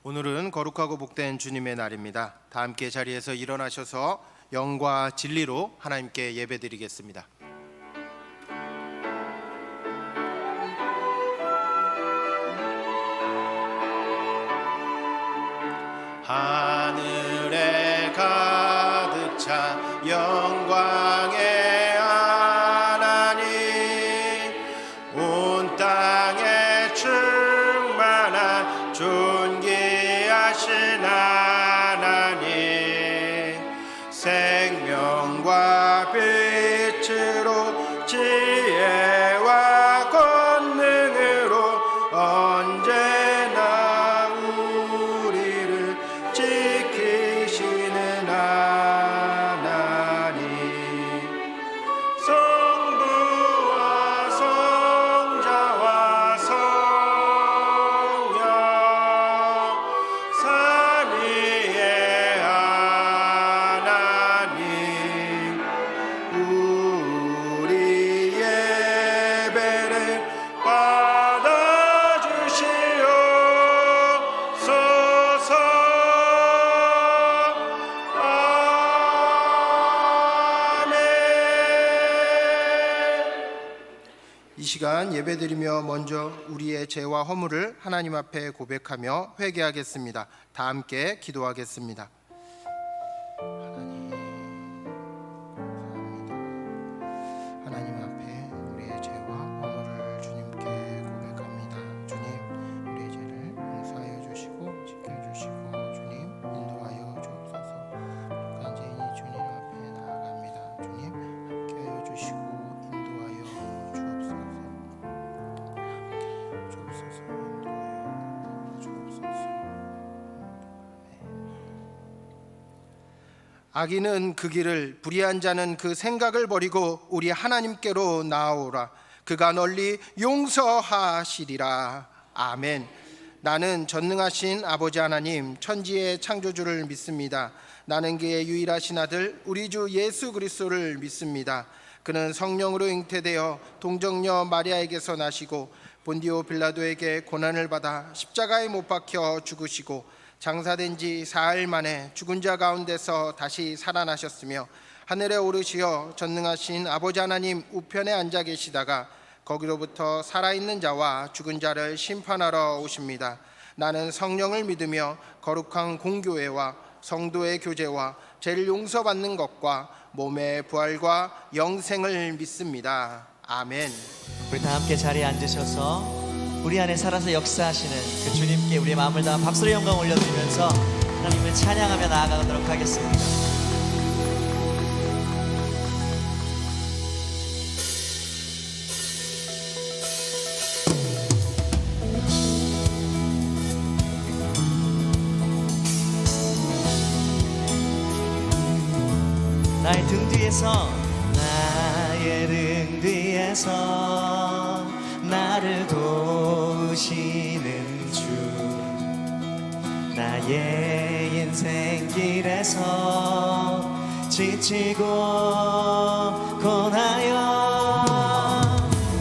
오늘은 거룩하고 복된 주님의 날입니다. 다 함께 자리에서 일어나셔서 영과 진리로 하나님께 예배드리겠습니다. 하늘에 가득 찬 영광의 하나님, 온 땅에 충만한 존귀하신 하나님, 생명과 빛으로 지혜와 권능으로 언제나 우리를 지키시는 하나님, 성부와 성자와 성령 삼위의 하나님, 우리 예배를 받아주시옵소서. 아멘. 이 시간 예배드리며 먼저 우리의 죄와 허물을 하나님 앞에 고백하며 회개하겠습니다. 다 함께 기도하겠습니다. 하나님 앞에 우리의 죄와 허물을 주님께 고백합니다. 주님, 우리의 죄를 용서하여 주시고 지켜주시고 주님 인도하여 주옵소서. 부족한 죄인이 주님 앞에 나아갑니다. 주님 함께하여 주시고 인도하여 주옵소서. 인도하여 주옵소서. 악인은 그 길을, 불의한 자는 그 생각을 버리고 우리 하나님께로 나아오라. 그가 널리 용서하시리라. 아멘. 나는 전능하신 아버지 하나님, 천지의 창조주를 믿습니다. 나는 그의 유일하신 아들 우리 주 예수 그리스도를 믿습니다. 그는 성령으로 잉태되어 동정녀 마리아에게서 나시고 본디오 빌라도에게 고난을 받아 십자가에 못 박혀 죽으시고 장사된 지 사흘 만에 죽은 자 가운데서 다시 살아나셨으며 하늘에 오르시어 전능하신 아버지 하나님 우편에 앉아 계시다가 거기로부터 살아있는 자와 죽은 자를 심판하러 오십니다. 나는 성령을 믿으며 거룩한 공교회와 성도의 교제와 죄를 용서받는 것과 몸의 부활과 영생을 믿습니다. 아멘. 우리 다 함께 자리에 앉으셔서 우리 안에 살아서 역사하시는 그 주님께 우리의 마음을 다한 박수로 영광 올려드리면서 하나님을 찬양하며 나아가도록 하겠습니다. 나의 등 뒤에서, 나의 등 뒤에서 나를 도우시는 주, 나의 인생길에서 지치고 고나여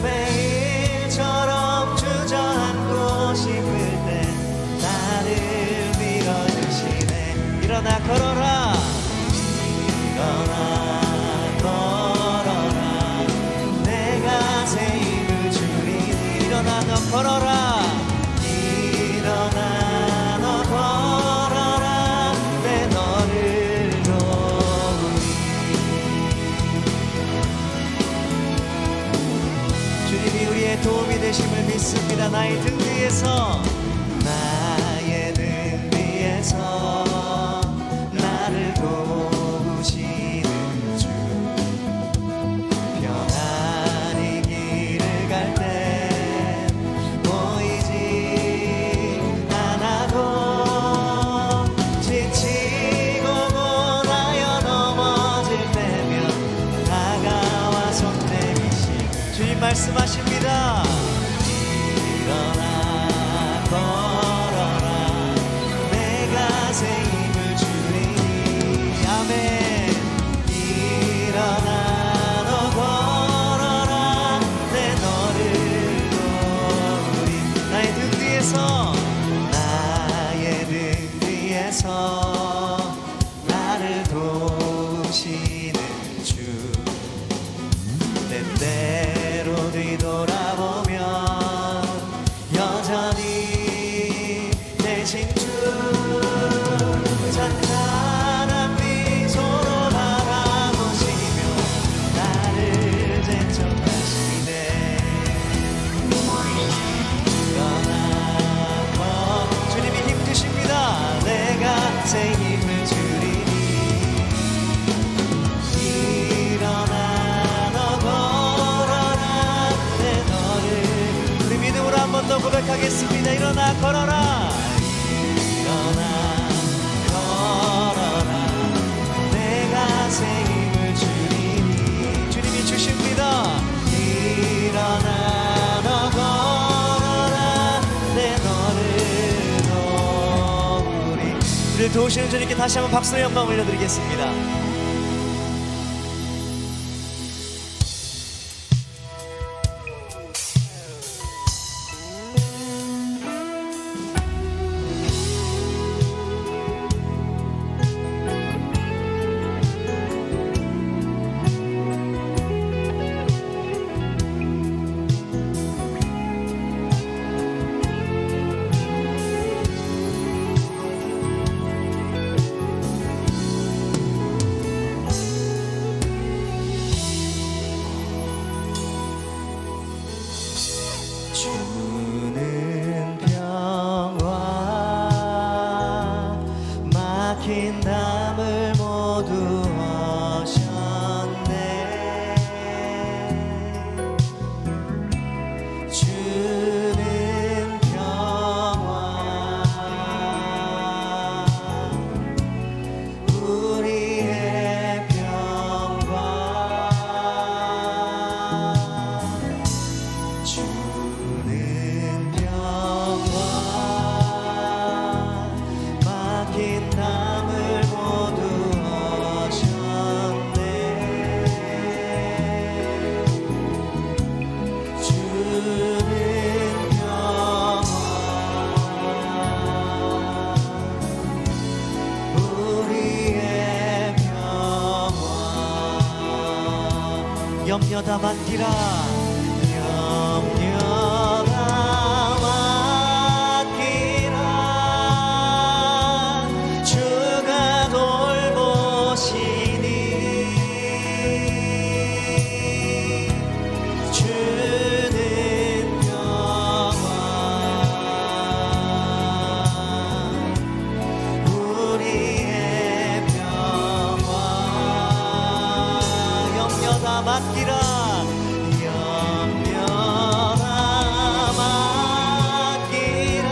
매일처럼 주저앉고 싶을 때 나를 밀어주시네. 일어나 걸어라, 일어나 걸어라, 내가 새 힘을 주리니. 일어나 너 걸어라, 일어나 너 걸어라, 내 너를 도우리. 주님이 우리의 도움이 되심을 믿습니다. 나의 등 뒤에서, 나의 등 뒤에서 나를 도우시는 주, 평안히 길을 갈 때 보이지 않아도 지치고 고나여 넘어질 때면 다가와 손 내미시는 주님 말씀하십니다. 일어나 걸어라, 내가 새 힘을 주리니. 아멘. 일어나 너 걸어라, 내 너를 도우리. 나의 등 뒤에서, 나의 등 고백하겠습니다. 일어나 걸어라. 일어나 걸어라. 내가 새 힘을 주리니. 주님이 주십니다. 일어나 너 걸어라. 내 너를 도우리. 우리를 도우시는 주님께 다시 한번 박수의 영광 올려드리겠습니다. 주는 평화 막힌 담을 모두 하셨네. 주는 평화 우리의 평화 주는 평화 막힌 담을 모두 하셨네. 주는 평화 우리의 평화 염려 다 맡기라. 염려 다 맡기라. 주가 돌보시니. 주는 평화 우리의 평화 염려 다 맡기라. 염려 다 맡기라.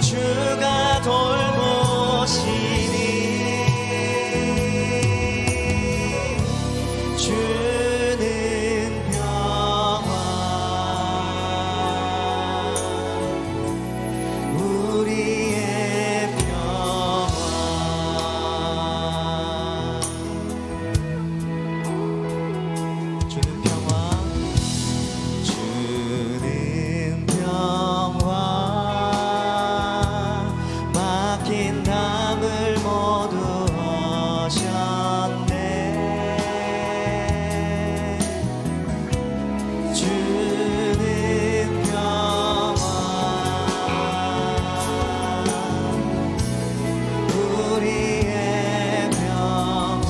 주가 돌보시니. 주는 평화 우리의 평화 주는 평화 주는 평화 막힌 담을 모두 하셨네. 주는 평화 우리의 평화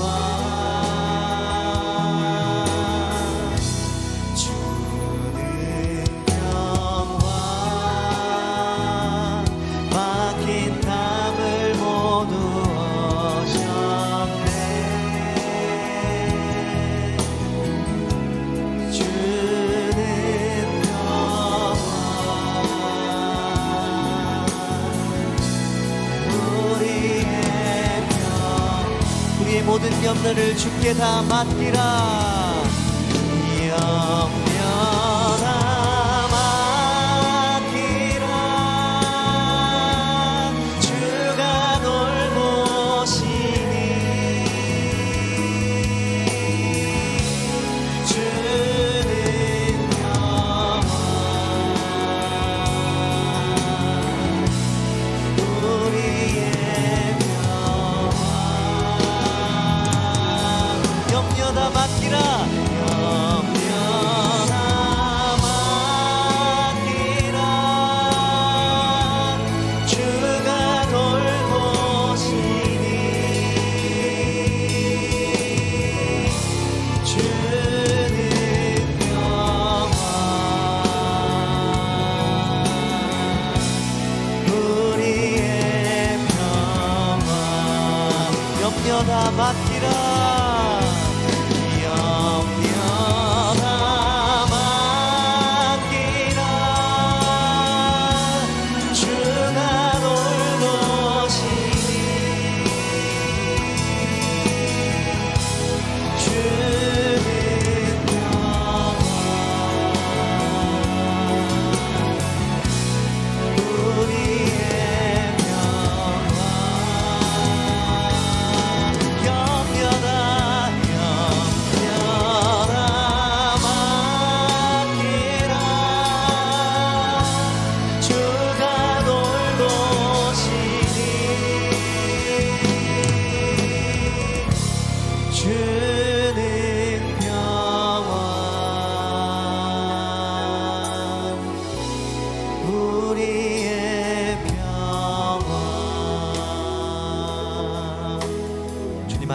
주는 평화 막힌 담을 모두 하셨네. 주는 평화 우리의 모든 염려를 주께 다 맡기라. 염려 다 맡기라. 주가 돌보시니. 주는 평화 우리의 평화 염려 다 맡기라. 염려 다 맡기라. 주가 돌보시니. 주는 평화 우리의 평화 염려 다 맡기라. 염려 다 맡기라.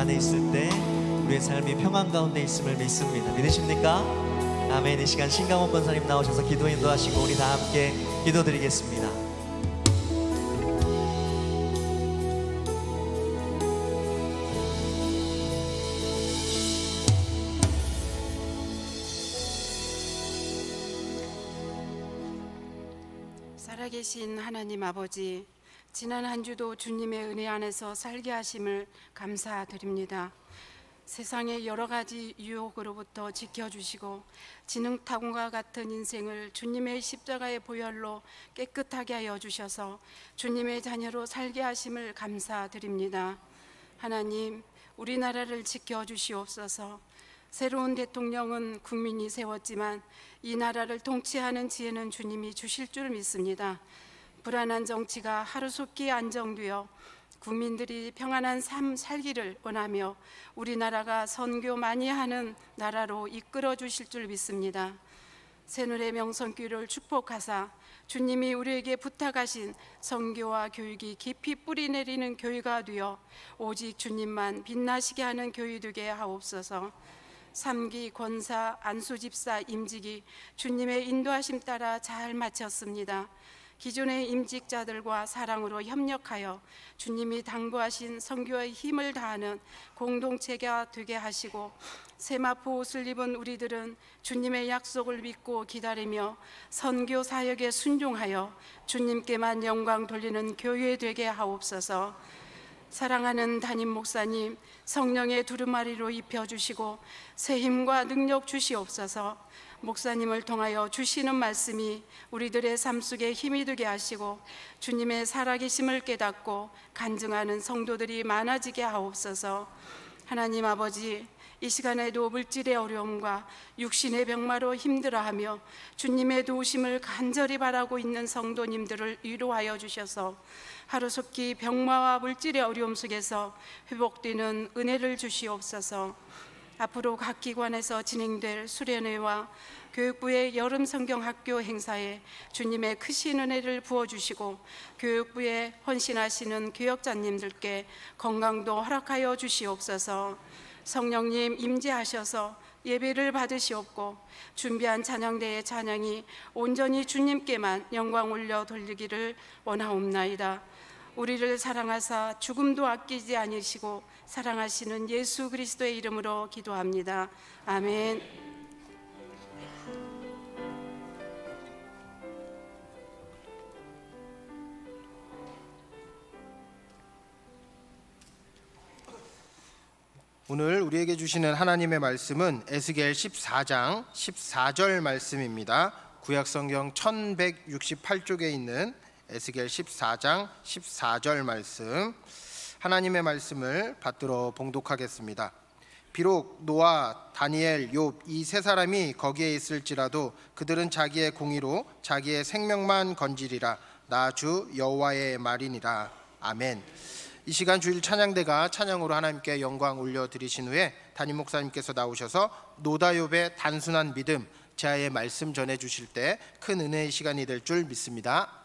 안에 있을 때 우리의 삶이 평안 가운데 있음을 믿습니다. 믿으십니까? 아멘. 이 시간 신강원 권사님 나오셔서 기도 인도하시고 우리 다 함께 기도드리겠습니다. 살아계신 하나님 아버지, 지난 한 주도 주님의 은혜 안에서 살게 하심을 감사드립니다. 세상의 여러 가지 유혹으로부터 지켜주시고 진흙탕과 같은 인생을 주님의 십자가의 보혈로 깨끗하게 하여 주셔서 주님의 자녀로 살게 하심을 감사드립니다. 하나님, 우리나라를 지켜주시옵소서. 새로운 대통령은 국민이 세웠지만 이 나라를 통치하는 지혜는 주님이 주실 줄 믿습니다. 불안한 정치가 하루속히 안정되어 국민들이 평안한 삶 살기를 원하며 우리나라가 선교 많이 하는 나라로 이끌어 주실 줄 믿습니다. 새누리 명성교회를 축복하사 주님이 우리에게 부탁하신 선교와 교육이 깊이 뿌리 내리는 교회가 되어 오직 주님만 빛나시게 하는 교회 되게 하옵소서. 3기 권사 안수집사 임직이 주님의 인도하심 따라 잘 마쳤습니다. 기존의 임직자들과 사랑으로 협력하여 주님이 당부하신 선교의 힘을 다하는 공동체가 되게 하시고 세마포 옷을 입은 우리들은 주님의 약속을 믿고 기다리며 선교 사역에 순종하여 주님께만 영광 돌리는 교회 되게 하옵소서. 사랑하는 담임 목사님, 성령의 두루마리로 입혀주시고 새 힘과 능력 주시옵소서. 목사님을 통하여 주시는 말씀이 우리들의 삶 속에 힘이 되게 하시고 주님의 살아계심을 깨닫고 간증하는 성도들이 많아지게 하옵소서. 하나님 아버지, 이 시간에도 물질의 어려움과 육신의 병마로 힘들어하며 주님의 도우심을 간절히 바라고 있는 성도님들을 위로하여 주셔서 하루속히 병마와 물질의 어려움 속에서 회복되는 은혜를 주시옵소서. 앞으로 각 기관에서 진행될 수련회와 교육부의 여름 성경학교 행사에 주님의 크신 은혜를 부어주시고 교육부에 헌신하시는 교역자님들께 건강도 허락하여 주시옵소서. 성령님 임재하셔서 예배를 받으시옵고 준비한 찬양대의 찬양이 온전히 주님께만 영광 올려 돌리기를 원하옵나이다. 우리를 사랑하사 죽음도 아끼지 아니시고 사랑하시는 예수 그리스도의 이름으로 기도합니다. 아멘. 오늘 우리에게 주시는 하나님의 말씀은 에스겔 14장 14절 말씀입니다. 구약성경 1168쪽에 있는 에스겔 14장 14절 말씀, 하나님의 말씀을 받들어 봉독하겠습니다. 비록 노아, 다니엘, 욥 이 세 사람이 거기에 있을지라도 그들은 자기의 공의로 자기의 생명만 건지리라. 나 주 여호와의 말이니라. 아멘. 이 시간 주일 찬양대가 찬양으로 하나님께 영광 올려드리신 후에 담임 목사님께서 나오셔서 노다욥의 단순한 믿음, 제아의 말씀 전해주실 때 큰 은혜의 시간이 될 줄 믿습니다.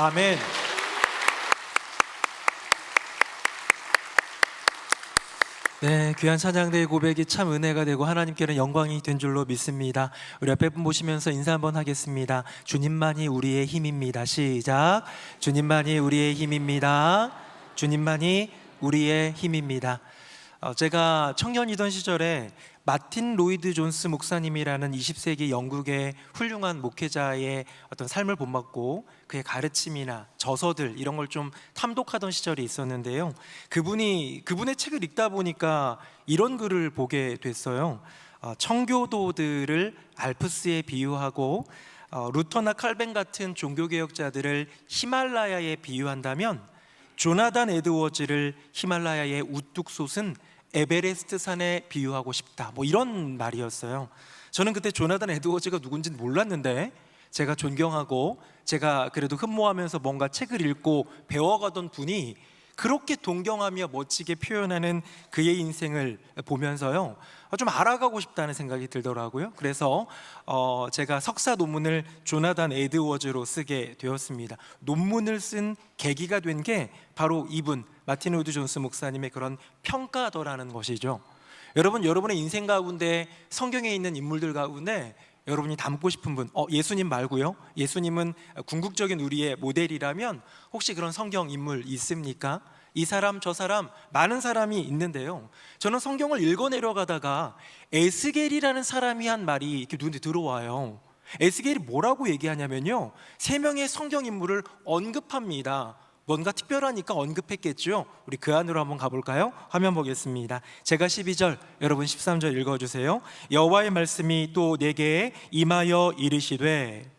아멘. 네, 귀한 찬양대의 고백이 참 은혜가 되고 하나님께는 영광이 된 줄로 믿습니다. 우리 앞에 분 보시면서 인사 한번 하겠습니다. 주님만이 우리의 힘입니다. 시작. 주님만이 우리의 힘입니다. 주님만이 우리의 힘입니다. 제가 청년이던 시절에 마틴 로이드 존스 목사님이라는 20세기 영국의 훌륭한 목회자의 어떤 삶을 본받고 그의 가르침이나 저서들 이런 걸 좀 탐독하던 시절이 있었는데요. 그분의 책을 읽다 보니까 이런 글을 보게 됐어요. 청교도들을 알프스에 비유하고 루터나 칼벤 같은 종교개혁자들을 히말라야에 비유한다면 조나단 에드워즈를 히말라야의 우뚝 솟은 에베레스트 산에 비유하고 싶다, 뭐 이런 말이었어요. 저는 그때 조나단 에드워즈가 누군지는 몰랐는데 제가 존경하고 제가 그래도 흠모하면서 뭔가 책을 읽고 배워가던 분이 그렇게 동경하며 멋지게 표현하는 그의 인생을 보면서요, 좀 알아가고 싶다는 생각이 들더라고요. 그래서 제가 석사 논문을 조나단 에드워즈로 쓰게 되었습니다. 논문을 쓴 계기가 된 게 바로 이분 마틴 로이드 존스 목사님의 그런 평가더라는 것이죠. 여러분의 인생 가운데 성경에 있는 인물들 가운데 여러분이 닮고 싶은 분, 예수님 말고요, 예수님은 궁극적인 우리의 모델이라면 혹시 그런 성경 인물 있습니까? 이 사람 저 사람 많은 사람이 있는데요, 저는 성경을 읽어 내려가다가 에스겔이라는 사람이 한 말이 이렇게 눈에 들어와요. 에스겔이 뭐라고 얘기하냐면요, 3명의 성경 인물을 언급합니다. 뭔가 특별하니까 언급했겠죠. 우리 그 안으로 한번 가볼까요? 화면 보겠습니다. 제가 12절, 여러분 13절 읽어주세요. 여호와의 말씀이 또 내게 임하여 이르시되,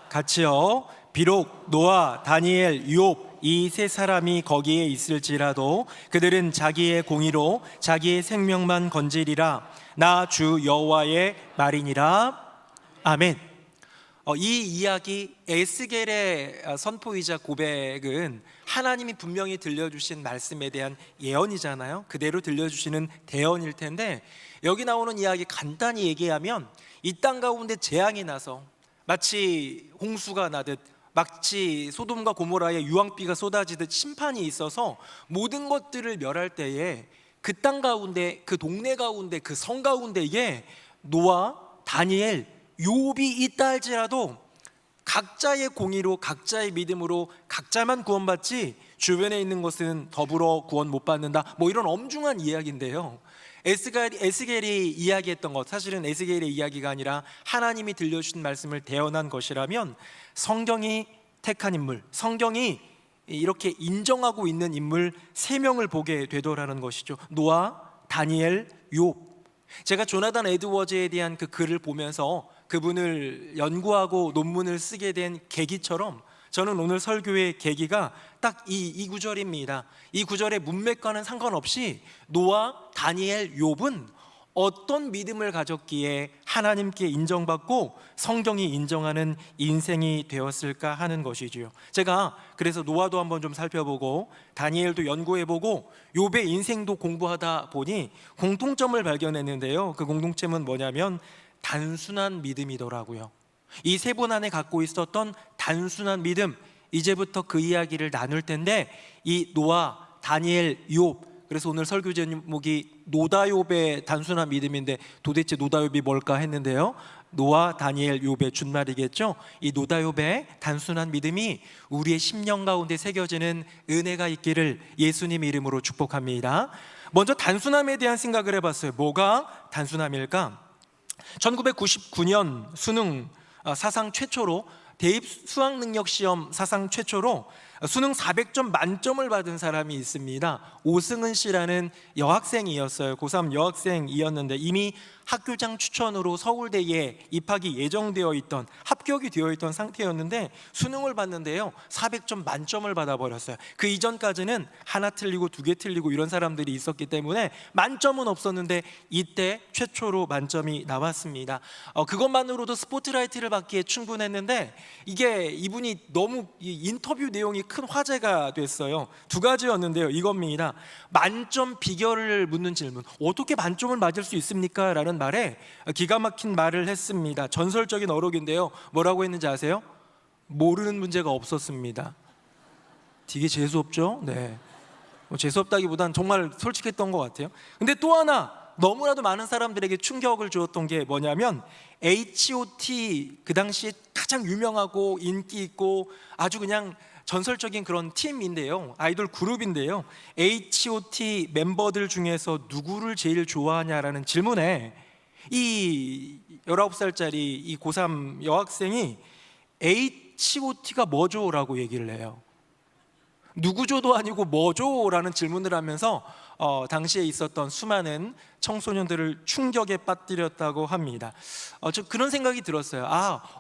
같이요. 비록 노아, 다니엘, 욥 이 세 사람이 거기에 있을지라도 그들은 자기의 공의로 자기의 생명만 건지리라. 나 주 여호와의 말이니라. 아멘. 이 이야기 에스겔의 선포이자 고백은 하나님이 분명히 들려주신 말씀에 대한 예언이잖아요. 그대로 들려주시는 대언일 텐데, 여기 나오는 이야기 간단히 얘기하면 이 땅 가운데 재앙이 나서 마치 홍수가 나듯, 마치 소돔과 고모라에 유황비가 쏟아지듯 심판이 있어서 모든 것들을 멸할 때에 그 땅 가운데, 그 동네 가운데, 그 성 가운데에 노아, 다니엘, 욥이 있다 할지라도 각자의 공의로, 각자의 믿음으로 각자만 구원받지 주변에 있는 것은 더불어 구원 못 받는다, 뭐 이런 엄중한 이야기인데요, 에스겔이 이야기했던 것, 사실은 에스겔의 이야기가 아니라 하나님이 들려주신 말씀을 대언한 것이라면 성경이 택한 인물, 성경이 이렇게 인정하고 있는 인물 3명을 보게 되더라는 것이죠. 노아, 다니엘, 욥. 제가 조나단 에드워즈에 대한 그 글을 보면서 그분을 연구하고 논문을 쓰게 된 계기처럼, 저는 오늘 설교의 계기가 딱 이 구절입니다. 이 구절의 문맥과는 상관없이 노아, 다니엘, 욥은 어떤 믿음을 가졌기에 하나님께 인정받고 성경이 인정하는 인생이 되었을까 하는 것이지요. 제가 그래서 노아도 한번 좀 살펴보고 다니엘도 연구해보고 욥의 인생도 공부하다 보니 공통점을 발견했는데요, 그 공통점은 뭐냐면 단순한 믿음이더라고요. 이 세 분 안에 갖고 있었던 단순한 믿음, 이제부터 그 이야기를 나눌 텐데, 이 노아, 다니엘, 욥, 그래서 오늘 설교 제목이 노다욥의 단순한 믿음인데 도대체 노다욥이 뭘까 했는데요, 노아, 다니엘, 욥의 준말이겠죠. 이 노다욥의 단순한 믿음이 우리의 심령 가운데 새겨지는 은혜가 있기를 예수님 이름으로 축복합니다. 먼저 단순함에 대한 생각을 해봤어요. 뭐가 단순함일까? 1999년 수능 사상 최초로, 대입 수학 능력 시험 사상 최초로 수능 400점 만점을 받은 사람이 있습니다. 오승은 씨라는 여학생이었어요. 고3 여학생이었는데 이미 학교장 추천으로 서울대에 입학이 예정되어 있던, 합격이 되어 있던 상태였는데 수능을 봤는데요, 400점 만점을 받아버렸어요. 그 이전까지는 하나 틀리고 2개 틀리고 이런 사람들이 있었기 때문에 만점은 없었는데 이때 최초로 만점이 나왔습니다. 그것만으로도 스포트라이트를 받기에 충분했는데, 이게 이분이 너무 인터뷰 내용이 큰 화제가 됐어요. 두 가지였는데요. 이겁니다. 만점 비결을 묻는 질문. 어떻게 만점을 맞을 수 있습니까? 라는 말에 기가 막힌 말을 했습니다. 전설적인 어록인데요. 뭐라고 했는지 아세요? 모르는 문제가 없었습니다. 되게 재수없죠? 네. 재수없다기보단 정말 솔직했던 것 같아요. 근데 또 하나 너무나도 많은 사람들에게 충격을 주었던 게 뭐냐면 H.O.T. 그 당시에 가장 유명하고 인기 있고 아주 그냥 전설적인 그런 팀인데요, 아이돌 그룹인데요, H.O.T. 멤버들 중에서 누구를 제일 좋아하냐라는 질문에 이 19살짜리 이 고3 여학생이 H.O.T가 뭐죠? 라고 얘기를 해요. 누구죠도 아니고 뭐죠? 라는 질문을 하면서 당시에 있었던 수많은 청소년들을 충격에 빠뜨렸다고 합니다. 저 그런 생각이 들었어요.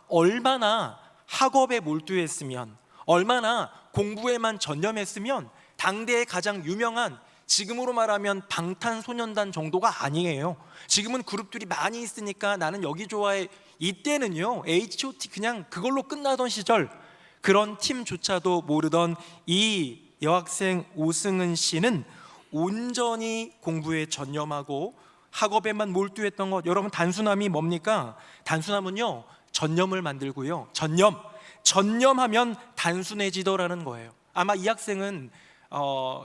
얼마나 학업에 몰두했으면, 얼마나 공부에만 전념했으면 당대의 가장 유명한, 지금으로 말하면 방탄소년단 정도가 아니에요. 지금은 그룹들이 많이 있으니까 나는 여기 좋아해. 이때는요, H.O.T. 그냥 그걸로 끝나던 시절, 그런 팀조차도 모르던 이 여학생 오승은 씨는 온전히 공부에 전념하고 학업에만 몰두했던 것. 여러분, 단순함이 뭡니까? 단순함은요, 전념을 만들고요, 전념하면 단순해지더라는 거예요. 아마 이 학생은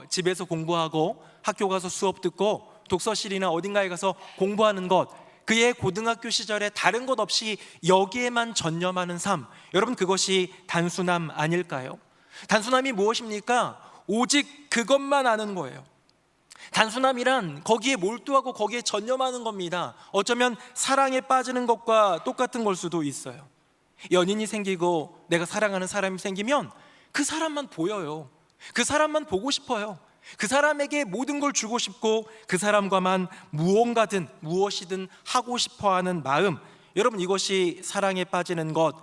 집에서 공부하고 학교 가서 수업 듣고 독서실이나 어딘가에 가서 공부하는 것, 그의 고등학교 시절에 다른 것 없이 여기에만 전념하는 삶, 여러분, 그것이 단순함 아닐까요? 단순함이 무엇입니까? 오직 그것만 아는 거예요. 단순함이란 거기에 몰두하고 거기에 전념하는 겁니다. 어쩌면 사랑에 빠지는 것과 똑같은 걸 수도 있어요. 연인이 생기고 내가 사랑하는 사람이 생기면 그 사람만 보여요. 그 사람만 보고 싶어요. 그 사람에게 모든 걸 주고 싶고 그 사람과만 무언가든 무엇이든 하고 싶어하는 마음, 여러분, 이것이 사랑에 빠지는 것,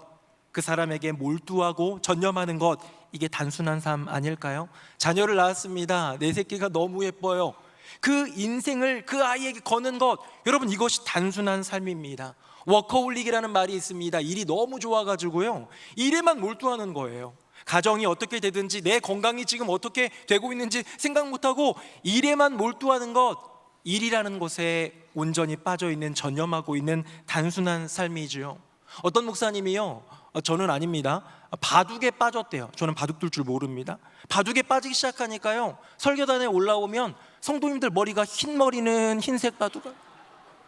그 사람에게 몰두하고 전념하는 것, 이게 단순한 삶 아닐까요? 자녀를 낳았습니다. 내 새끼가 너무 예뻐요. 그 인생을 그 아이에게 거는 것, 여러분, 이것이 단순한 삶입니다. 워커홀릭이라는 말이 있습니다. 일이 너무 좋아가지고요, 일에만 몰두하는 거예요. 가정이 어떻게 되든지 내 건강이 지금 어떻게 되고 있는지 생각 못하고 일에만 몰두하는 것, 일이라는 것에 온전히 빠져있는, 전념하고 있는 단순한 삶이지요. 어떤 목사님이요, 저는 아닙니다, 바둑에 빠졌대요. 저는 바둑 둘 줄 모릅니다. 바둑에 빠지기 시작하니까요, 설교단에 올라오면 성도님들 머리가 흰 머리는 흰색 바둑알,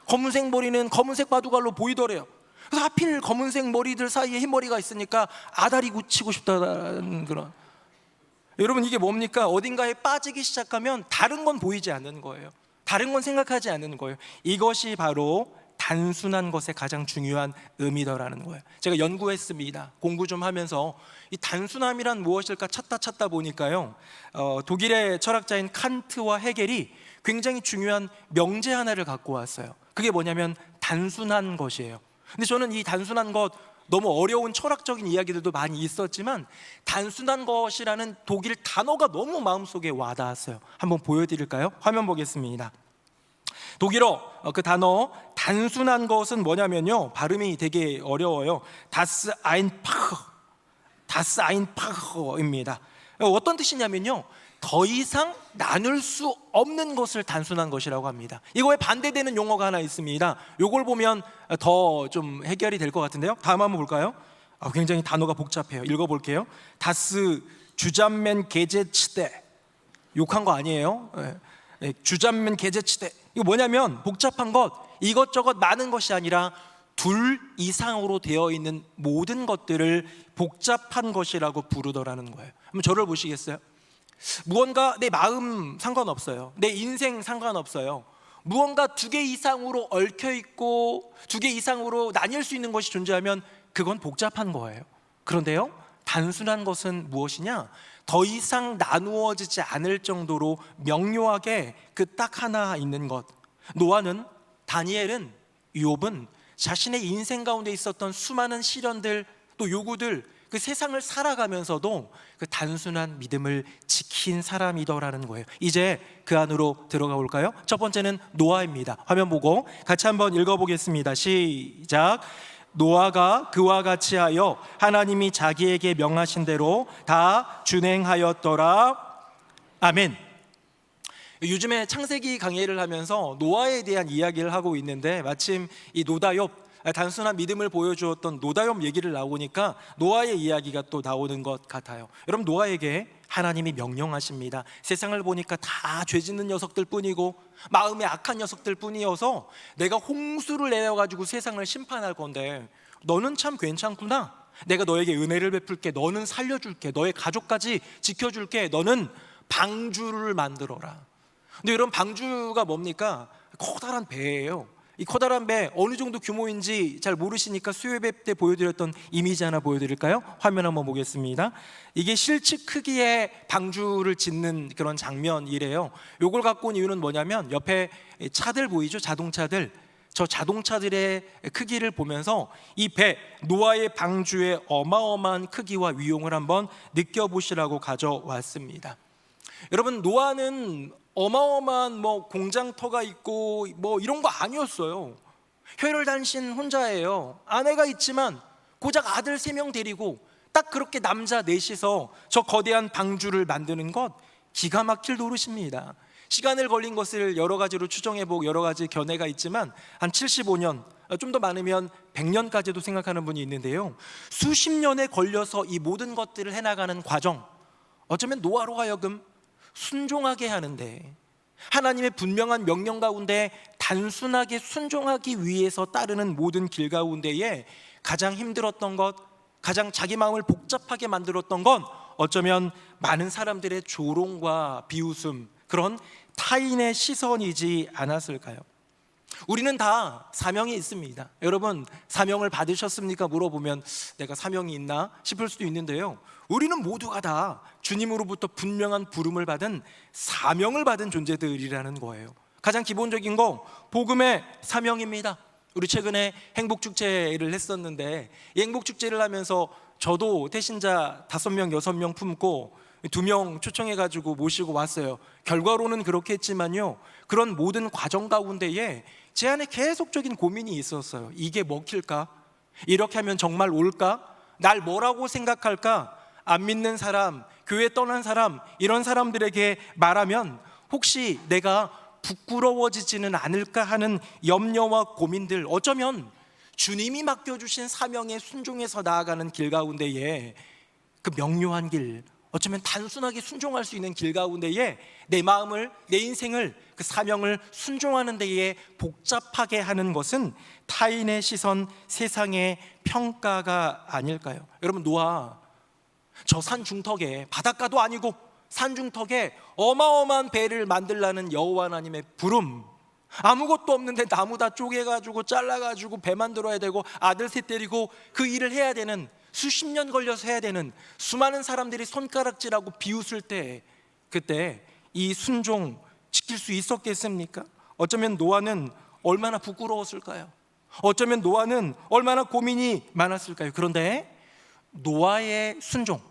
검은색 머리는 검은색 바둑알로 보이더래요. 그래서 하필 검은색 머리들 사이에 흰 머리가 있으니까 아다리 굳히고 싶다는 그런. 여러분, 이게 뭡니까? 어딘가에 빠지기 시작하면 다른 건 보이지 않는 거예요. 다른 건 생각하지 않는 거예요. 이것이 바로 단순한 것의 가장 중요한 의미더라는 거예요. 제가 연구했습니다. 공부 좀 하면서 이 단순함이란 무엇일까 찾다 보니까요, 독일의 철학자인 칸트와 헤겔이 굉장히 중요한 명제 하나를 갖고 왔어요. 그게 뭐냐면 단순한 것이에요. 근데 저는 이 단순한 것, 너무 어려운 철학적인 이야기들도 많이 있었지만 단순한 것이라는 독일 단어가 너무 마음속에 와닿았어요. 한번 보여드릴까요? 화면 보겠습니다. 독일어 그 단어 단순한 것은 뭐냐면요, 발음이 되게 어려워요. Das einfach입니다. 어떤 뜻이냐면요, 더 이상 나눌 수 없는 것을 단순한 것이라고 합니다. 이거에 반대되는 용어가 하나 있습니다. 이걸 보면 더 좀 해결이 될 것 같은데요. 다음 한번 볼까요? 굉장히 단어가 복잡해요. 읽어볼게요. Das Zusammengesetzte. 욕한 거 아니에요. Zusammengesetzte. 이거 뭐냐면 복잡한 것, 이것저것 많은 것이 아니라 둘 이상으로 되어 있는 모든 것들을 복잡한 것이라고 부르더라는 거예요. 한번 저를 보시겠어요? 무언가 내 마음 상관없어요. 내 인생 상관없어요. 무언가 두 개 이상으로 얽혀 있고 두 개 이상으로 나뉠 수 있는 것이 존재하면 그건 복잡한 거예요. 그런데요, 단순한 것은 무엇이냐? 더 이상 나누어지지 않을 정도로 명료하게 그 딱 하나 있는 것. 노아는, 다니엘은, 욥은 자신의 인생 가운데 있었던 수많은 시련들, 또 요구들, 그 세상을 살아가면서도 그 단순한 믿음을 지킨 사람이더라는 거예요. 이제 그 안으로 들어가 볼까요? 첫 번째는 노아입니다. 화면 보고 같이 한번 읽어보겠습니다. 시작. 노아가 그와 같이 하여 하나님이 자기에게 명하신 대로 다 준행하였더라. 아멘. 요즘에 창세기 강의를 하면서 노아에 대한 이야기를 하고 있는데 마침 이 노다욥, 단순한 믿음을 보여주었던 노다욥 얘기를 나오니까 노아의 이야기가 또 나오는 것 같아요. 여러분, 노아에게 하나님이 명령하십니다. 세상을 보니까 다 죄짓는 녀석들 뿐이고 마음에 악한 녀석들 뿐이어서 내가 홍수를 내려가지고 세상을 심판할 건데 너는 참 괜찮구나. 내가 너에게 은혜를 베풀게. 너는 살려줄게. 너의 가족까지 지켜줄게. 너는 방주를 만들어라. 근데 이런 방주가 뭡니까? 커다란 배예요. 이 커다란 배 어느 정도 규모인지 잘 모르시니까 수요예배 때 보여드렸던 이미지 하나 보여드릴까요? 화면 한번 보겠습니다. 이게 실측 크기의 방주를 짓는 그런 장면이래요. 요걸 갖고 온 이유는 뭐냐면 옆에 차들 보이죠? 자동차들. 저 자동차들의 크기를 보면서 이 배, 노아의 방주의 어마어마한 크기와 위용을 한번 느껴보시라고 가져왔습니다. 여러분, 노아는 어마어마한 공장터가 있고 이런 거 아니었어요. 혈혈단신 혼자예요. 아내가 있지만 고작 아들 3명 데리고 딱 그렇게 남자 넷이서 저 거대한 방주를 만드는 것 기가 막힐 노릇입니다. 시간을 걸린 것을 여러 가지로 추정해보고 여러 가지 견해가 있지만 한 75년, 좀 더 많으면 100년까지도 생각하는 분이 있는데요. 수십 년에 걸려서 이 모든 것들을 해나가는 과정, 어쩌면 노아로 하여금 순종하게 하는데, 하나님의 분명한 명령 가운데 단순하게 순종하기 위해서 따르는 모든 길 가운데에 가장 힘들었던 것, 가장 자기 마음을 복잡하게 만들었던 건 어쩌면 많은 사람들의 조롱과 비웃음, 그런 타인의 시선이지 않았을까요? 우리는 다 사명이 있습니다. 여러분, 사명을 받으셨습니까? 물어보면 내가 사명이 있나 싶을 수도 있는데요, 우리는 모두가 다 주님으로부터 분명한 부름을 받은 사명을 받은 존재들이라는 거예요. 가장 기본적인 거 복음의 사명입니다. 우리 최근에 행복축제를 했었는데 이 행복축제를 하면서 저도 태신자 5명, 6명 품고 2명 초청해가지고 모시고 왔어요. 결과로는 그렇게 했지만요, 그런 모든 과정 가운데에 제 안에 계속적인 고민이 있었어요. 이게 먹힐까? 이렇게 하면 정말 올까? 날 뭐라고 생각할까? 안 믿는 사람, 교회 떠난 사람, 이런 사람들에게 말하면 혹시 내가 부끄러워지지는 않을까 하는 염려와 고민들, 어쩌면 주님이 맡겨주신 사명에 순종해서 나아가는 길 가운데에 그 명료한 길, 어쩌면 단순하게 순종할 수 있는 길 가운데에 내 마음을, 내 인생을, 그 사명을 순종하는 데에 복잡하게 하는 것은 타인의 시선, 세상의 평가가 아닐까요? 여러분, 노아 저 산 중턱에, 바닷가도 아니고 산 중턱에 어마어마한 배를 만들라는 여호와 하나님의 부름, 아무것도 없는데 나무 다 쪼개가지고 잘라가지고 배 만들어야 되고 아들 셋 데리고 그 일을 해야 되는, 수십 년 걸려서 해야 되는 수많은 사람들이 손가락질하고 비웃을 때, 그때 이 순종 지킬 수 있었겠습니까? 어쩌면 노아는 얼마나 부끄러웠을까요? 어쩌면 노아는 얼마나 고민이 많았을까요? 그런데 노아의 순종,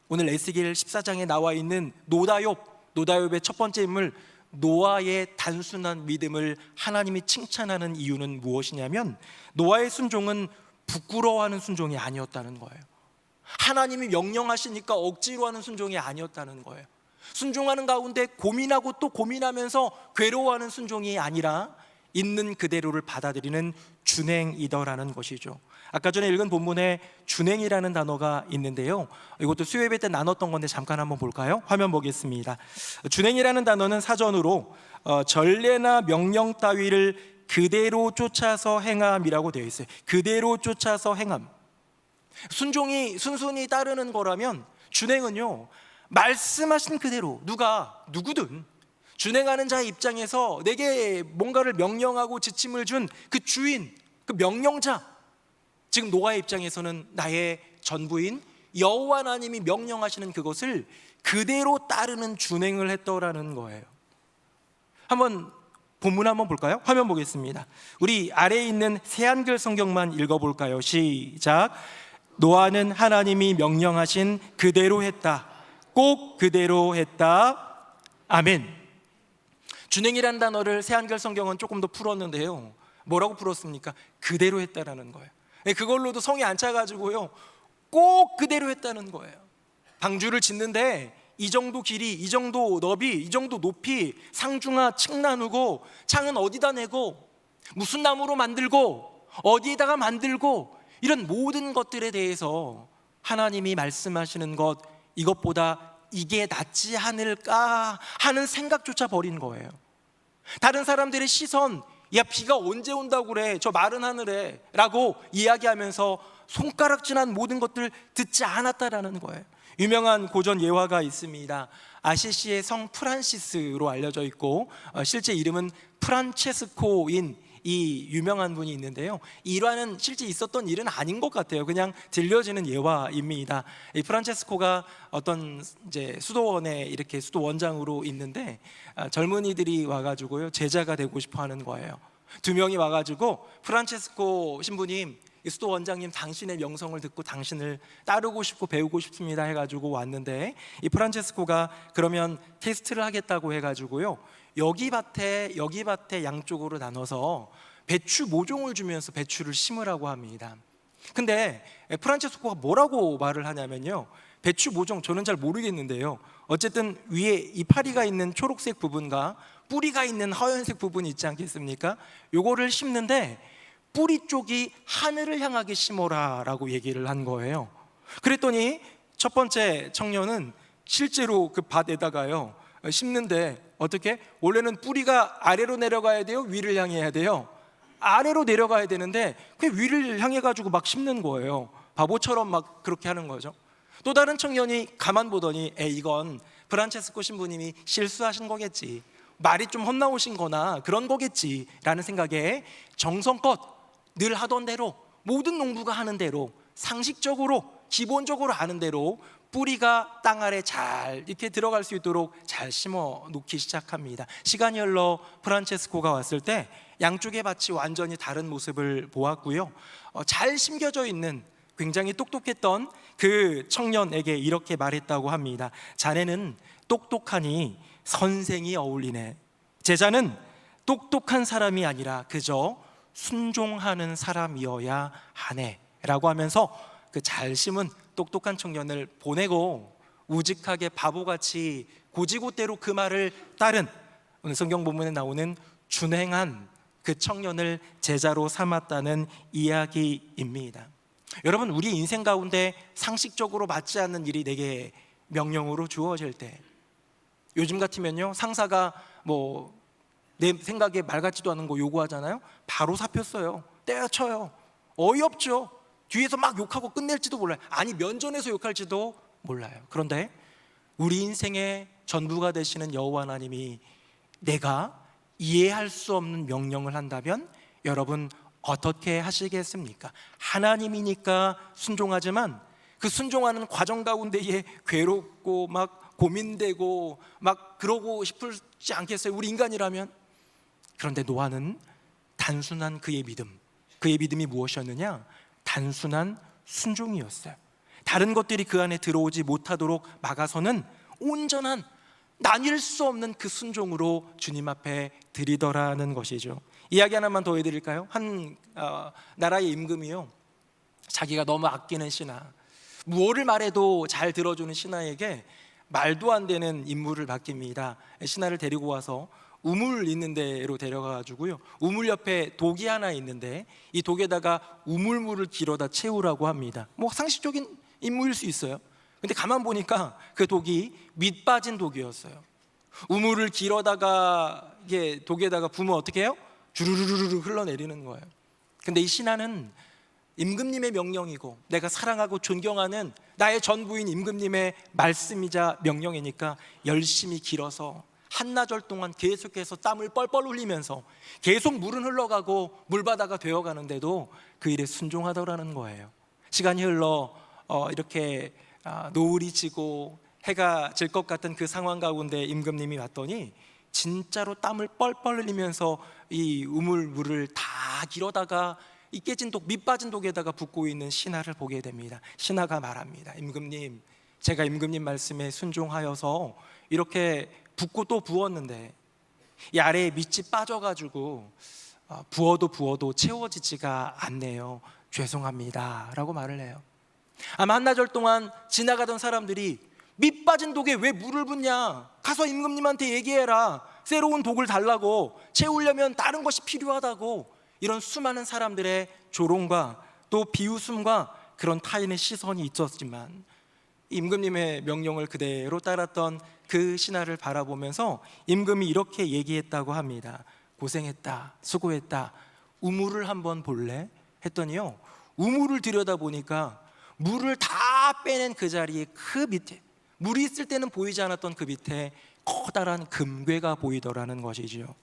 오늘 에스겔 14장에 나와 있는 노다욥의 첫 번째 인물 노아의 단순한 믿음을 하나님이 칭찬하는 이유는 무엇이냐면, 노아의 순종은 부끄러워하는 순종이 아니었다는 거예요. 하나님이 명령하시니까 억지로 하는 순종이 아니었다는 거예요. 순종하는 가운데 고민하고 또 고민하면서 괴로워하는 순종이 아니라 있는 그대로를 받아들이는 준행이더라는 것이죠. 아까 전에 읽은 본문에 준행이라는 단어가 있는데요, 이것도 수요예배 때 나눴던 건데 잠깐 한번 볼까요? 화면 보겠습니다. 준행이라는 단어는 사전으로 전례나 명령 따위를 그대로 쫓아서 행함이라고 되어 있어요. 그대로 쫓아서 행함. 순종이 순순히 따르는 거라면 준행은요, 말씀하신 그대로 누구든 준행하는 자의 입장에서 내게 뭔가를 명령하고 지침을 준 그 주인, 그 명령자, 지금 노아의 입장에서는 나의 전부인 여호와 하나님이 명령하시는 그것을 그대로 따르는 준행을 했더라는 거예요. 한번 본문 한번 볼까요? 화면 보겠습니다. 우리 아래에 있는 새한글 성경만 읽어볼까요? 시작. 노아는 하나님이 명령하신 그대로 했다. 꼭 그대로 했다. 아멘. 준행이라는 단어를 새한글 성경은 조금 더 풀었는데요, 뭐라고 풀었습니까? 그대로 했다라는 거예요. 네, 그걸로도 성이 안 차가지고요, 꼭 그대로 했다는 거예요. 방주를 짓는데 이 정도 길이, 이 정도 너비, 이 정도 높이, 상중하 층 나누고 창은 어디다 내고 무슨 나무로 만들고 어디에다가 만들고, 이런 모든 것들에 대해서 하나님이 말씀하시는 것, 이것보다 이게 낫지 않을까 하는 생각조차 버린 거예요. 다른 사람들의 시선, 야 비가 언제 온다고 그래, 저 마른 하늘에 라고 이야기하면서 손가락질한 모든 것들 듣지 않았다라는 거예요. 유명한 고전 예화가 있습니다. 아시시의 성 프란시스로 알려져 있고 실제 이름은 프란체스코인 이 유명한 분이 있는데요, 이 일화는 실제 있었던 일은 아닌 것 같아요. 그냥 들려지는 예화입니다. 이 프란체스코가 어떤 이제 수도원에 이렇게 수도원장으로 있는데 젊은이들이 와가지고요 제자가 되고 싶어 하는 거예요. 두 명이 와가지고 프란체스코 신부님, 이 수도원장님, 당신의 명성을 듣고 당신을 따르고 싶고 배우고 싶습니다 해가지고 왔는데, 이 프란체스코가 그러면 테스트를 하겠다고 해가지고요 여기 밭에 양쪽으로 나눠서 배추 모종을 주면서 배추를 심으라고 합니다. 근데 프란체스코가 뭐라고 말을 하냐면요, 배추 모종 저는 잘 모르겠는데요, 어쨌든 위에 이파리가 있는 초록색 부분과 뿌리가 있는 하얀색 부분이 있지 않겠습니까? 요거를 심는데 뿌리 쪽이 하늘을 향하게 심어라 라고 얘기를 한 거예요. 그랬더니 첫 번째 청년은 실제로 그 밭에다가요 심는데, 어떻게? 원래는 뿌리가 아래로 내려가야 돼요? 위를 향해야 돼요? 아래로 내려가야 되는데 그 위를 향해 가지고 막 심는 거예요. 바보처럼 막 그렇게 하는 거죠. 또 다른 청년이 가만 보더니 이건 프란체스코 신부님이 실수하신 거겠지, 말이 좀 헛나오신 거나 그런 거겠지 라는 생각에 정성껏 늘 하던 대로, 모든 농부가 하는 대로, 상식적으로 기본적으로 아는 대로 뿌리가 땅 아래 잘 이렇게 들어갈 수 있도록 잘 심어 놓기 시작합니다. 시간이 흘러 프란체스코가 왔을 때 양쪽의 밭이 완전히 다른 모습을 보았고요, 잘 심겨져 있는 굉장히 똑똑했던 그 청년에게 이렇게 말했다고 합니다. 자네는 똑똑하니 선생이 어울리네. 제자는 똑똑한 사람이 아니라 그저 순종하는 사람이어야 하네 라고 하면서 그 잘 심은 똑똑한 청년을 보내고 우직하게 바보같이 고지고대로 그 말을 따른, 오늘 성경 본문에 나오는 준행한 그 청년을 제자로 삼았다는 이야기입니다. 여러분, 우리 인생 가운데 상식적으로 맞지 않는 일이 내게 명령으로 주어질 때, 요즘 같으면요 상사가 뭐 내 생각에 말 같지도 않은 거 요구하잖아요. 바로 사표 써요. 때려쳐요. 어이없죠. 뒤에서 막 욕하고 끝낼지도 몰라요. 아니 면전에서 욕할지도 몰라요. 그런데 우리 인생의 전부가 되시는 여호와 하나님이 내가 이해할 수 없는 명령을 한다면 여러분 어떻게 하시겠습니까? 하나님이니까 순종하지만 그 순종하는 과정 가운데에 괴롭고 막 고민되고 막 그러고 싶지 않겠어요? 우리 인간이라면. 그런데 노아는 단순한 그의 믿음이 무엇이었느냐? 단순한 순종이었어요. 다른 것들이 그 안에 들어오지 못하도록 막아서는 온전한 나뉠 수 없는 그 순종으로 주님 앞에 드리더라는 것이죠. 이야기 하나만 더 해드릴까요? 한 나라의 임금이요, 자기가 너무 아끼는 신하, 무엇을 말해도 잘 들어주는 신하에게 말도 안 되는 임무를 맡깁니다. 신하를 데리고 와서 우물 있는 데로 데려가가지고요, 우물 옆에 독이 하나 있는데 이 독에다가 우물물을 길어다 채우라고 합니다. 뭐 상식적인 임무일 수 있어요. 근데 가만 보니까 그 독이 밑 빠진 독이었어요. 우물을 길어다가 이게 독에다가 부으면 어떻게 해요? 주르르르르 흘러내리는 거예요. 근데 이 신하는 임금님의 명령이고 내가 사랑하고 존경하는 나의 전부인 임금님의 말씀이자 명령이니까 열심히 길어서 한나절 동안 계속해서 땀을 뻘뻘 흘리면서 계속 물은 흘러가고 물바다가 되어가는데도 그 일에 순종하더라는 거예요. 시간이 흘러 이렇게 노을이 지고 해가 질 것 같은 그 상황 가운데 임금님이 왔더니 진짜로 땀을 뻘뻘 흘리면서 이 우물물을 다 길어다가 이 깨진 독, 밑 빠진 독에다가 붓고 있는 신하를 보게 됩니다. 신하가 말합니다. 임금님, 제가 임금님 말씀에 순종하여서 이렇게 붓고 또 부었는데 이 아래에 밑이 빠져가지고 부어도 채워지지가 않네요. 죄송합니다 라고 말을 해요. 아마 한나절 동안 지나가던 사람들이 밑 빠진 독에 왜 물을 붓냐, 가서 임금님한테 얘기해라, 새로운 독을 달라고, 채우려면 다른 것이 필요하다고, 이런 수많은 사람들의 조롱과 또 비웃음과 그런 타인의 시선이 있었지만 임금님의 명령을 그대로 따랐던 그 신하를 바라보면서 임금이 이렇게 얘기했다고 합니다. 고생했다, 수고했다, 우물을 한번 볼래? 했더니요, 우물을 들여다보니까 물을 다 빼낸 그 자리에 그 밑에, 물이 있을 때는 보이지 않았던 그 밑에 커다란 금괴가 보이더라는 것이지요.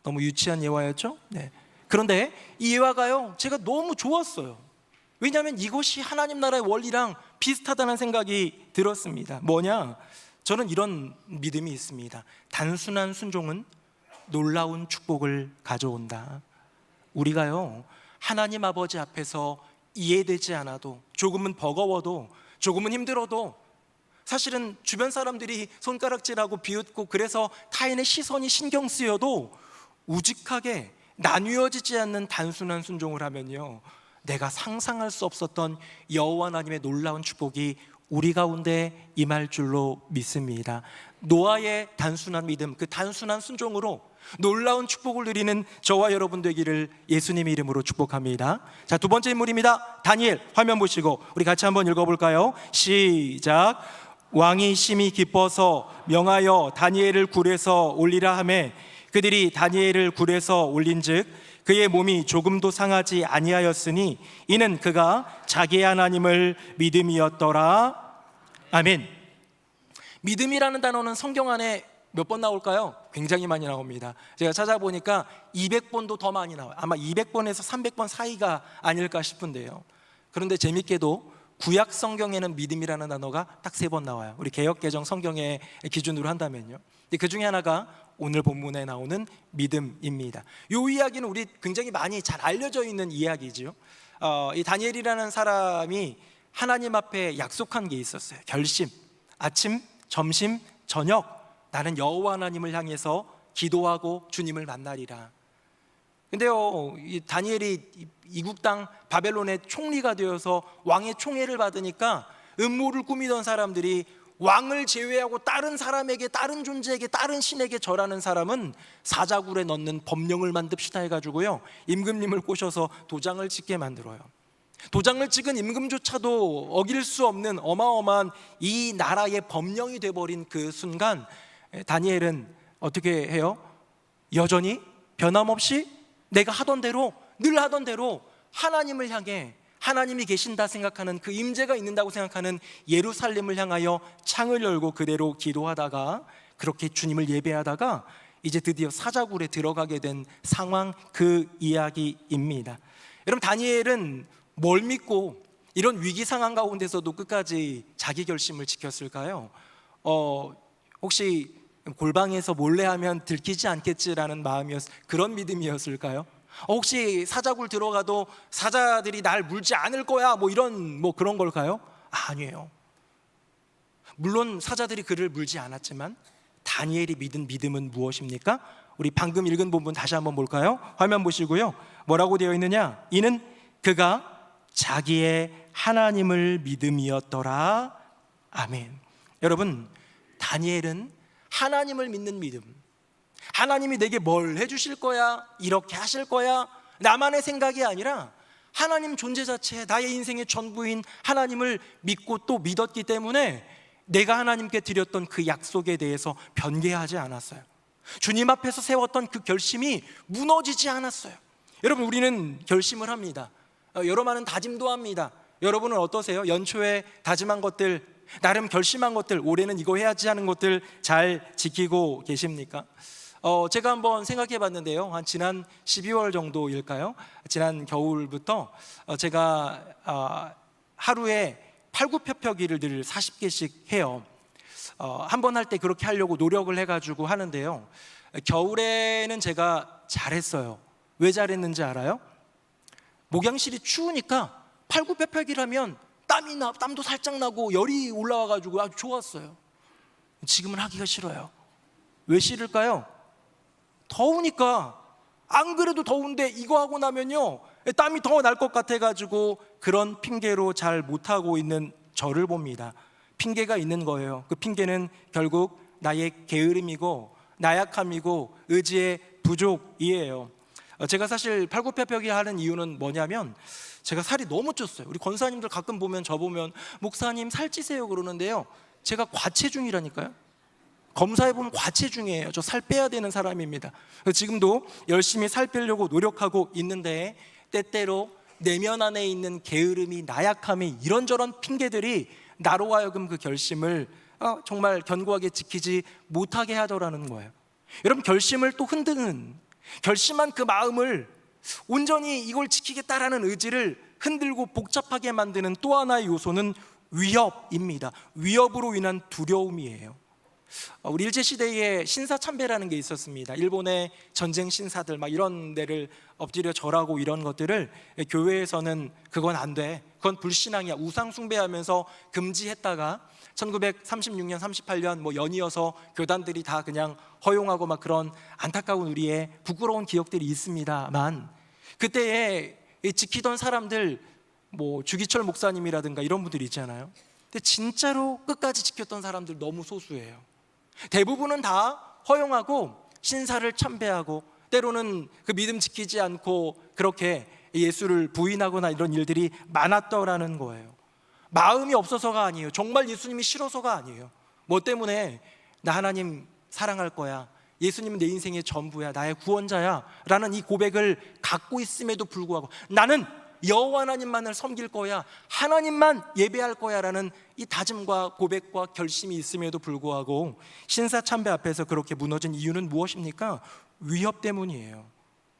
너무 유치한 예화였죠? 네. 그런데 이 예화가요, 제가 너무 좋았어요. 왜냐하면 이것이 하나님 나라의 원리랑 비슷하다는 생각이 들었습니다. 뭐냐? 저는 이런 믿음이 있습니다. 단순한 순종은 놀라운 축복을 가져온다. 우리가요, 하나님 아버지 앞에서 이해되지 않아도, 조금은 버거워도, 조금은 힘들어도, 사실은 주변 사람들이 손가락질하고 비웃고 그래서 타인의 시선이 신경 쓰여도 우직하게 나뉘어지지 않는 단순한 순종을 하면요, 내가 상상할 수 없었던 여호와 하나님의 놀라운 축복이 우리 가운데 임할 줄로 믿습니다. 노아의 단순한 믿음, 그 단순한 순종으로 놀라운 축복을 누리는 저와 여러분 되기를 예수님의 이름으로 축복합니다. 자, 두 번째 인물입니다. 다니엘. 화면 보시고 우리 같이 한번 읽어볼까요? 시작. 왕이 심히 기뻐서 명하여 다니엘을 굴에서 올리라 하매 그들이 다니엘을 굴에서 올린즉 그의 몸이 조금도 상하지 아니하였으니 이는 그가 자기의 하나님을 믿음이었더라. 아멘. 믿음이라는 단어는 성경 안에 몇 번 나올까요? 굉장히 많이 나옵니다. 제가 찾아보니까 200번도 더 많이 나와요. 아마 200번에서 300번 사이가 아닐까 싶은데요. 그런데 재밌게도 구약 성경에는 믿음이라는 단어가 딱 3번 나와요. 우리 개역개정 성경의 기준으로 한다면요. 그 중에 하나가 오늘 본문에 나오는 믿음입니다. 이 이야기는 우리 굉장히 많이 잘 알려져 있는 이야기죠. 이 다니엘이라는 사람이 하나님 앞에 약속한 게 있었어요. 결심. 아침, 점심, 저녁 나는 여호와 하나님을 향해서 기도하고 주님을 만나리라. 근데요, 이 다니엘이 이국 땅 바벨론의 총리가 되어서 왕의 총애를 받으니까 음모를 꾸미던 사람들이 왕을 제외하고 다른 사람에게, 다른 존재에게, 다른 신에게 절하는 사람은 사자굴에 넣는 법령을 만듭시다 해가지고요, 임금님을 꼬셔서 도장을 찍게 만들어요. 도장을 찍은 임금조차도 어길 수 없는 어마어마한 이 나라의 법령이 돼버린 그 순간 다니엘은 어떻게 해요? 여전히 변함없이 내가 하던 대로, 늘 하던 대로 하나님을 향해, 하나님이 계신다 생각하는, 그 임재가 있는다고 생각하는 예루살렘을 향하여 창을 열고 그대로 기도하다가, 그렇게 주님을 예배하다가 이제 드디어 사자굴에 들어가게 된 상황, 그 이야기입니다. 여러분, 다니엘은 뭘 믿고 이런 위기 상황 가운데서도 끝까지 자기 결심을 지켰을까요? 혹시 골방에서 몰래 하면 들키지 않겠지라는 그런 믿음이었을까요? 혹시 사자굴 들어가도 사자들이 날 물지 않을 거야, 이런 그런 걸까요? 아니에요. 물론 사자들이 그를 물지 않았지만 다니엘이 믿은 믿음은 무엇입니까? 우리 방금 읽은 부분 다시 한번 볼까요? 화면 보시고요. 뭐라고 되어 있느냐? 이는 그가 자기의 하나님을 믿음이었더라. 아멘. 여러분, 다니엘은 하나님을 믿는 믿음, 하나님이 내게 뭘 해주실 거야, 이렇게 하실 거야, 나만의 생각이 아니라 하나님 존재 자체, 나의 인생의 전부인 하나님을 믿고 또 믿었기 때문에 내가 하나님께 드렸던 그 약속에 대해서 변개하지 않았어요. 주님 앞에서 세웠던 그 결심이 무너지지 않았어요. 여러분, 우리는 결심을 합니다. 여러 많은 다짐도 합니다. 여러분은 어떠세요? 연초에 다짐한 것들, 나름 결심한 것들, 올해는 이거 해야지 하는 것들 잘 지키고 계십니까? 제가 한번 생각해 봤는데요, 한 지난 12월 정도일까요? 지난 겨울부터 제가 하루에 팔굽혀펴기를 늘 40개씩 해요. 한 번 할 때 그렇게 하려고 노력을 해가지고 하는데요, 겨울에는 제가 잘했어요. 왜 잘했는지 알아요? 목양실이 추우니까 팔굽혀펴기를 하면 땀도 살짝 나고 열이 올라와가지고 아주 좋았어요. 지금은 하기가 싫어요. 왜 싫을까요? 더우니까. 안 그래도 더운데 이거 하고 나면요, 땀이 더 날 것 같아가지고 그런 핑계로 잘 못하고 있는 저를 봅니다. 핑계가 있는 거예요. 그 핑계는 결국 나의 게으름이고 나약함이고 의지의 부족이에요. 제가 사실 팔굽혀펴기 하는 이유는 뭐냐면 제가 살이 너무 쪘어요. 우리 권사님들 가끔 보면 저 보면 목사님 살찌세요 그러는데요, 제가 과체중이라니까요. 검사해보면 과체중이에요. 저 살 빼야 되는 사람입니다. 지금도 열심히 살 빼려고 노력하고 있는데 때때로 내면 안에 있는 게으름이, 나약함이, 이런저런 핑계들이 나로 하여금 그 결심을 정말 견고하게 지키지 못하게 하더라는 거예요. 여러분, 결심을 또 흔드는, 결심한 그 마음을 온전히 이걸 지키겠다라는 의지를 흔들고 복잡하게 만드는 또 하나의 요소는 위협입니다. 위협으로 인한 두려움이에요. 우리 일제시대에 신사참배라는 게 있었습니다. 일본의 전쟁 신사들 막 이런 데를 엎드려 절하고 이런 것들을 교회에서는 그건 안 돼, 그건 불신앙이야, 우상 숭배하면서 금지했다가 1936년 38년 뭐 연이어서 교단들이 다 그냥 허용하고 막 그런 안타까운 우리의 부끄러운 기억들이 있습니다만, 그때에 지키던 사람들 뭐 주기철 목사님이라든가 이런 분들이 있잖아요. 근데 진짜로 끝까지 지켰던 사람들 너무 소수예요. 대부분은 다 허용하고 신사를 참배하고 때로는 그 믿음 지키지 않고 그렇게 예수를 부인하거나 이런 일들이 많았더라는 거예요. 마음이 없어서가 아니에요. 정말 예수님이 싫어서가 아니에요. 뭐 때문에 나 하나님 사랑할 거야, 예수님은 내 인생의 전부야, 나의 구원자야 라는 이 고백을 갖고 있음에도 불구하고 나는 여호와 하나님만을 섬길 거야, 하나님만 예배할 거야 라는 이 다짐과 고백과 결심이 있음에도 불구하고 신사참배 앞에서 그렇게 무너진 이유는 무엇입니까? 위협 때문이에요.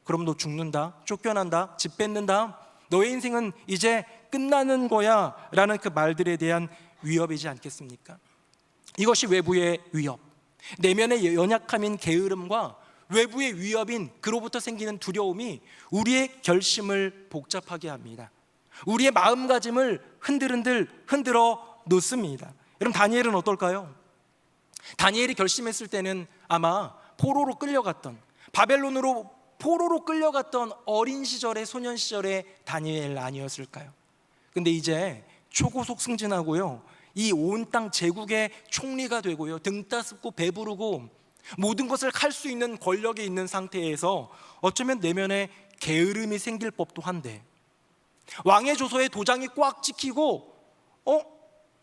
그럼 너 죽는다, 쫓겨난다, 집 뺏는다, 너의 인생은 이제 끝나는 거야 라는 그 말들에 대한 위협이지 않겠습니까? 이것이 외부의 위협, 내면의 연약함인 게으름과 외부의 위협인 그로부터 생기는 두려움이 우리의 결심을 복잡하게 합니다. 우리의 마음가짐을 흔들어 놓습니다. 여러분, 다니엘은 어떨까요? 다니엘이 결심했을 때는 아마 포로로 끌려갔던, 바벨론으로 포로로 끌려갔던 어린 시절의, 소년 시절의 다니엘 아니었을까요? 근데 이제 초고속 승진하고요, 이 온 땅 제국의 총리가 되고요, 등 따스고 배부르고 모든 것을 할 수 있는 권력이 있는 상태에서 어쩌면 내면에 게으름이 생길 법도 한데, 왕의 조서에 도장이 꽉 찍히고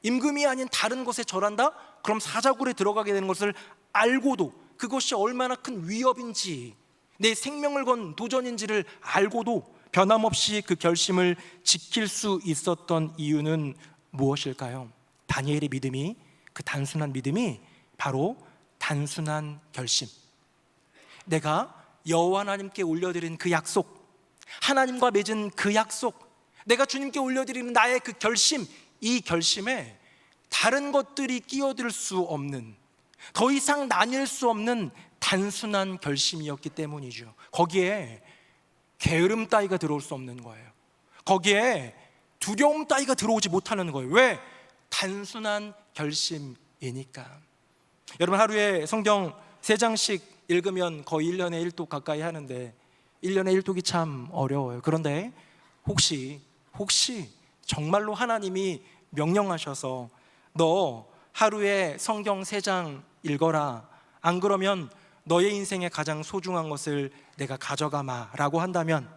임금이 아닌 다른 것에 절한다? 그럼 사자굴에 들어가게 되는 것을 알고도, 그것이 얼마나 큰 위협인지, 내 생명을 건 도전인지를 알고도 변함없이 그 결심을 지킬 수 있었던 이유는 무엇일까요? 다니엘의 믿음이, 그 단순한 믿음이 바로 단순한 결심, 내가 여호와 하나님께 올려드린 그 약속, 하나님과 맺은 그 약속, 내가 주님께 올려드리는 나의 그 결심, 이 결심에 다른 것들이 끼어들 수 없는, 더 이상 나뉠 수 없는 단순한 결심이었기 때문이죠. 거기에 게으름 따위가 들어올 수 없는 거예요. 거기에 두려움 따위가 들어오지 못하는 거예요. 왜? 단순한 결심이니까. 여러분, 하루에 성경 3장씩 읽으면 거의 1년에 1독 가까이 하는데 1년에 1독이 참 어려워요. 그런데 혹시 정말로 하나님이 명령하셔서 너 하루에 성경 3장 읽어라, 안 그러면 너의 인생의 가장 소중한 것을 내가 가져가마 라고 한다면,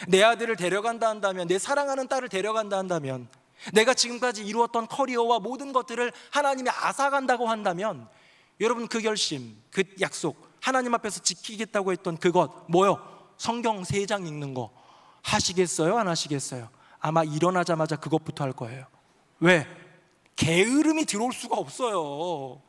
내 아들을 데려간다 한다면, 내 사랑하는 딸을 데려간다 한다면, 내가 지금까지 이루었던 커리어와 모든 것들을 하나님이 앗아간다고 한다면, 여러분, 그 결심, 그 약속, 하나님 앞에서 지키겠다고 했던 그것, 뭐요? 성경 3장 읽는 거 하시겠어요? 안 하시겠어요? 아마 일어나자마자 그것부터 할 거예요. 왜? 게으름이 들어올 수가 없어요.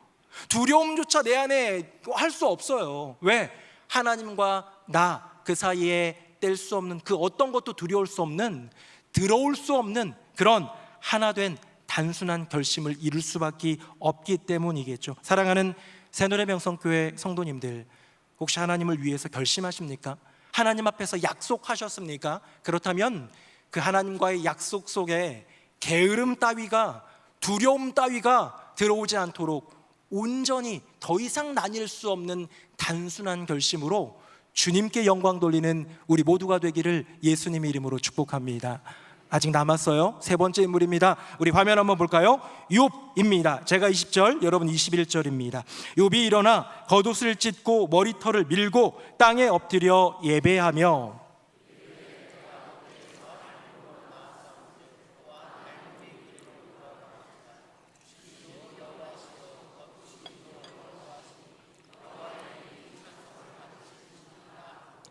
두려움조차 내 안에 할 수 없어요. 왜? 하나님과 나 그 사이에 뗄 수 없는, 그 어떤 것도 두려울 수 없는, 들어올 수 없는 그런 하나 된 단순한 결심을 이룰 수밖에 없기 때문이겠죠. 사랑하는 새노래명성교회 성도님들, 혹시 하나님을 위해서 결심하십니까? 하나님 앞에서 약속하셨습니까? 그렇다면 그 하나님과의 약속 속에 게으름 따위가, 두려움 따위가 들어오지 않도록 온전히 더 이상 나뉠 수 없는 단순한 결심으로 주님께 영광 돌리는 우리 모두가 되기를 예수님의 이름으로 축복합니다. 아직 남았어요. 세 번째 인물입니다. 우리 화면 한번 볼까요? 욥입니다. 제가 20절, 여러분 21절입니다. 욥이 일어나 겉옷을 찢고 머리털을 밀고 땅에 엎드려 예배하며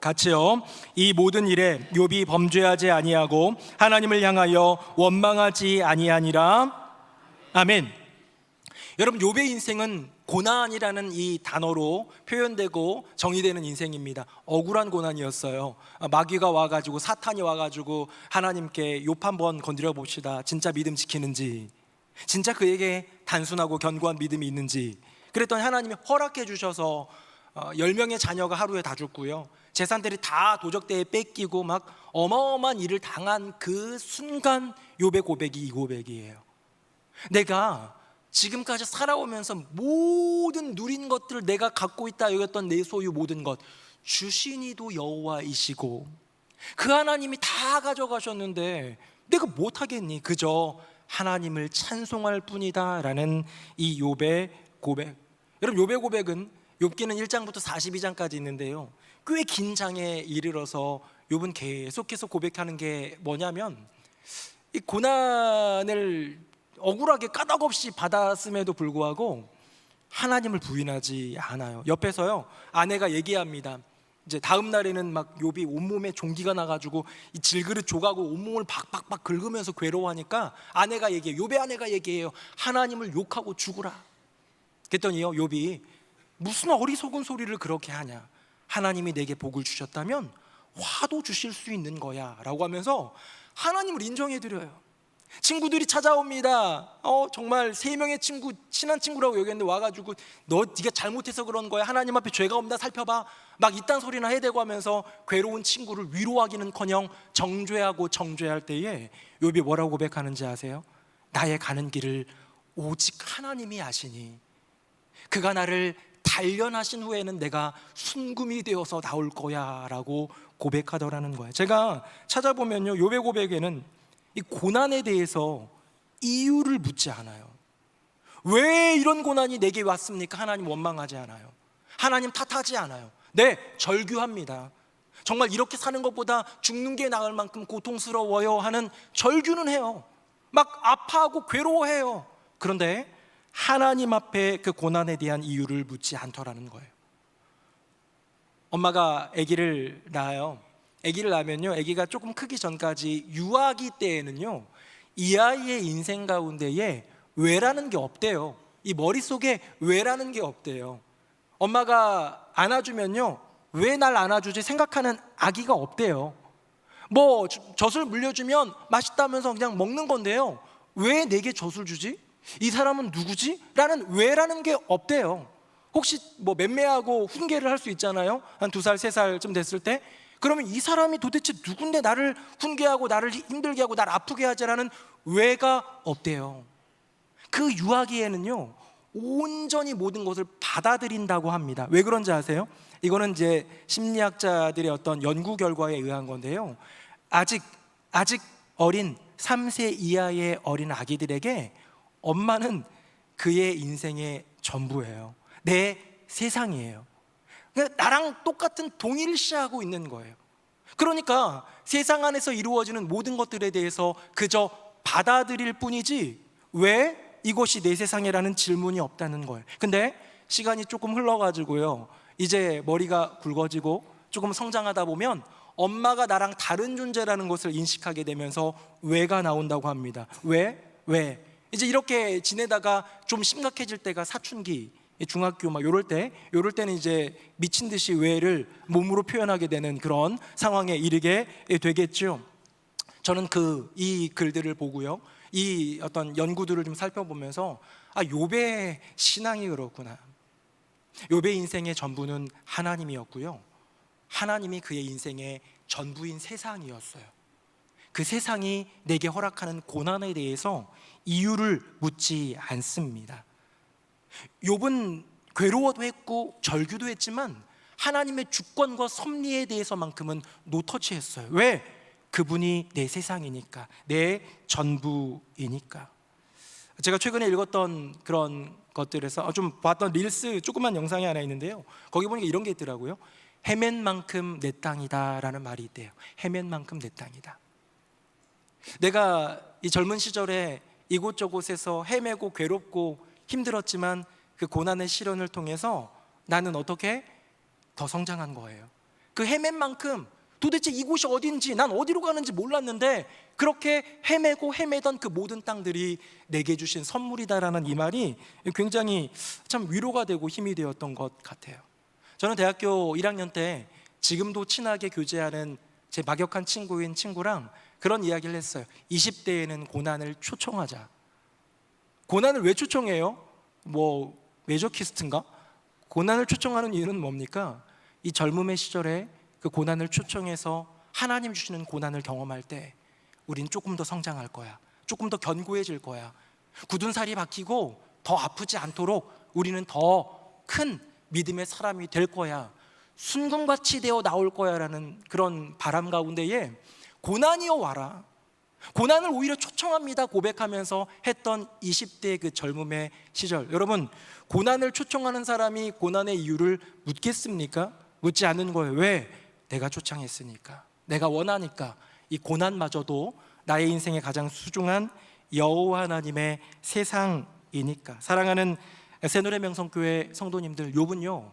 같이요. 이 모든 일에 욥이 범죄하지 아니하고 하나님을 향하여 원망하지 아니하니라. 아멘. 여러분, 욥의 인생은 고난이라는 이 단어로 표현되고 정의되는 인생입니다. 억울한 고난이었어요. 마귀가 와가지고, 사탄이 와가지고 하나님께 욥 한번 건드려 봅시다, 진짜 믿음 지키는지, 진짜 그에게 단순하고 견고한 믿음이 있는지. 그랬더니 하나님이 허락해 주셔서 10명의 자녀가 하루에 다 죽고요, 재산들이 다 도적대에 뺏기고 막 어마어마한 일을 당한 그 순간 욥의 고백이 이 고백이에요. 내가 지금까지 살아오면서 모든 누린 것들을 내가 갖고 있다 여겼던 내 소유 모든 것, 주신 이도 여호와이시고 그 하나님이 다 가져가셨는데 내가 못하겠니? 그저 하나님을 찬송할 뿐이다 라는 이 욥의 고백. 여러분, 욥의 고백은 욥기는 1장부터 42장까지 있는데요, 꽤 긴 장에 이르러서 욥은 계속해서 고백하는 게 뭐냐면, 이 고난을 억울하게 까닭없이 받았음에도 불구하고 하나님을 부인하지 않아요. 옆에서요, 아내가 얘기합니다. 이제 다음 날에는 막 욥이 온몸에 종기가 나가지고 이 질그릇 조각으로 온몸을 박박박 긁으면서 괴로워하니까 아내가 얘기해요. 욥의 아내가 얘기해요. 하나님을 욕하고 죽으라. 그랬더니요, 욥이 무슨 어리석은 소리를 그렇게 하냐, 하나님이 내게 복을 주셨다면 화도 주실 수 있는 거야 라고 하면서 하나님을 인정해드려요. 친구들이 찾아옵니다. 정말 3명의 친구, 친한 친구라고 여겼는데 와가지고 네가 잘못해서 그런 거야, 하나님 앞에 죄가 없나 살펴봐, 막 이딴 소리나 해대고 하면서 괴로운 친구를 위로하기는커녕 정죄하고 정죄할 때에 욥이 뭐라고 고백하는지 아세요? 나의 가는 길을 오직 하나님이 아시니 그가 나를 단련하신 후에는 내가 순금이 되어서 나올 거야 라고 고백하더라는 거예요. 제가 찾아보면요, 욥의 고백에는 이 고난에 대해서 이유를 묻지 않아요. 왜 이런 고난이 내게 왔습니까? 하나님 원망하지 않아요. 하나님 탓하지 않아요. 네, 절규합니다. 정말 이렇게 사는 것보다 죽는 게 나을 만큼 고통스러워요 하는 절규는 해요. 막 아파하고 괴로워해요. 그런데 하나님 앞에 그 고난에 대한 이유를 묻지 않더라는 거예요. 엄마가 아기를 낳아요. 아기를 낳으면요, 아기가 조금 크기 전까지 유아기 때에는요, 이 아이의 인생 가운데에 왜라는 게 없대요. 이 머릿속에 왜라는 게 없대요. 엄마가 안아주면요, 왜 날 안아주지 생각하는 아기가 없대요. 뭐 젖을 물려주면 맛있다면서 그냥 먹는 건데요, 왜 내게 젖을 주지? 이 사람은 누구지? 라는 왜라는 게 없대요. 혹시 뭐 맴매하고 훈계를 할 수 있잖아요, 한 2살, 3살쯤 됐을 때. 그러면 이 사람이 도대체 누군데 나를 훈계하고 나를 힘들게 하고 나를 아프게 하지라는 왜가 없대요. 그 유아기에는요, 온전히 모든 것을 받아들인다고 합니다. 왜 그런지 아세요? 이거는 이제 심리학자들의 어떤 연구 결과에 의한 건데요, 아직 어린 3세 이하의 어린 아기들에게 엄마는 그의 인생의 전부예요. 내 세상이에요. 나랑 똑같은 동일시하고 있는 거예요. 그러니까 세상 안에서 이루어지는 모든 것들에 대해서 그저 받아들일 뿐이지 왜 이것이 내 세상이라는 질문이 없다는 거예요. 근데 시간이 조금 흘러가지고요, 이제 머리가 굵어지고 조금 성장하다 보면 엄마가 나랑 다른 존재라는 것을 인식하게 되면서 왜가 나온다고 합니다. 왜? 이제 이렇게 지내다가 좀 심각해질 때가 사춘기, 중학교 막 요럴 때는 이제 미친 듯이 왜를 몸으로 표현하게 되는 그런 상황에 이르게 되겠죠. 저는 이 글들을 보고요, 이 어떤 연구들을 좀 살펴보면서 욥의 신앙이 그렇구나. 욥의 인생의 전부는 하나님이었고요, 하나님이 그의 인생의 전부인 세상이었어요. 그 세상이 내게 허락하는 고난에 대해서 이유를 묻지 않습니다. 욥은 괴로워도 했고 절규도 했지만 하나님의 주권과 섭리에 대해서만큼은 노터치했어요. 왜? 그분이 내 세상이니까, 내 전부이니까. 제가 최근에 읽었던 그런 것들에서 좀 봤던 릴스 조그만 영상이 하나 있는데요, 거기 보니까 이런 게 있더라고요. 헤맨 만큼 내 땅이다 라는 말이 있대요. 헤맨 만큼 내 땅이다. 내가 이 젊은 시절에 이곳저곳에서 헤매고 괴롭고 힘들었지만 그 고난의 시련을 통해서 나는 어떻게 더 성장한 거예요. 그 헤맨 만큼 도대체 이곳이 어딘지, 난 어디로 가는지 몰랐는데 그렇게 헤매고 헤매던 그 모든 땅들이 내게 주신 선물이다라는 이 말이 굉장히 참 위로가 되고 힘이 되었던 것 같아요. 저는 대학교 1학년 때 지금도 친하게 교제하는 제 막역한 친구인 친구랑 그런 이야기를 했어요. 20대에는 고난을 초청하자. 고난을 왜 초청해요? 뭐 메조키스트인가? 고난을 초청하는 이유는 뭡니까? 이 젊음의 시절에 그 고난을 초청해서 하나님 주시는 고난을 경험할 때 우린 조금 더 성장할 거야. 조금 더 견고해질 거야. 굳은 살이 박히고 더 아프지 않도록 우리는 더 큰 믿음의 사람이 될 거야. 순금같이 되어 나올 거야 라는 그런 바람 가운데에 고난이여 와라, 고난을 오히려 초청합니다 고백하면서 했던 20대의 그 젊음의 시절. 여러분, 고난을 초청하는 사람이 고난의 이유를 묻겠습니까? 묻지 않는 거예요. 왜? 내가 초청했으니까, 내가 원하니까. 이 고난마저도 나의 인생의 가장 소중한 여호와 하나님의 세상이니까. 사랑하는 새노래 명성교회 성도님들, 욥은요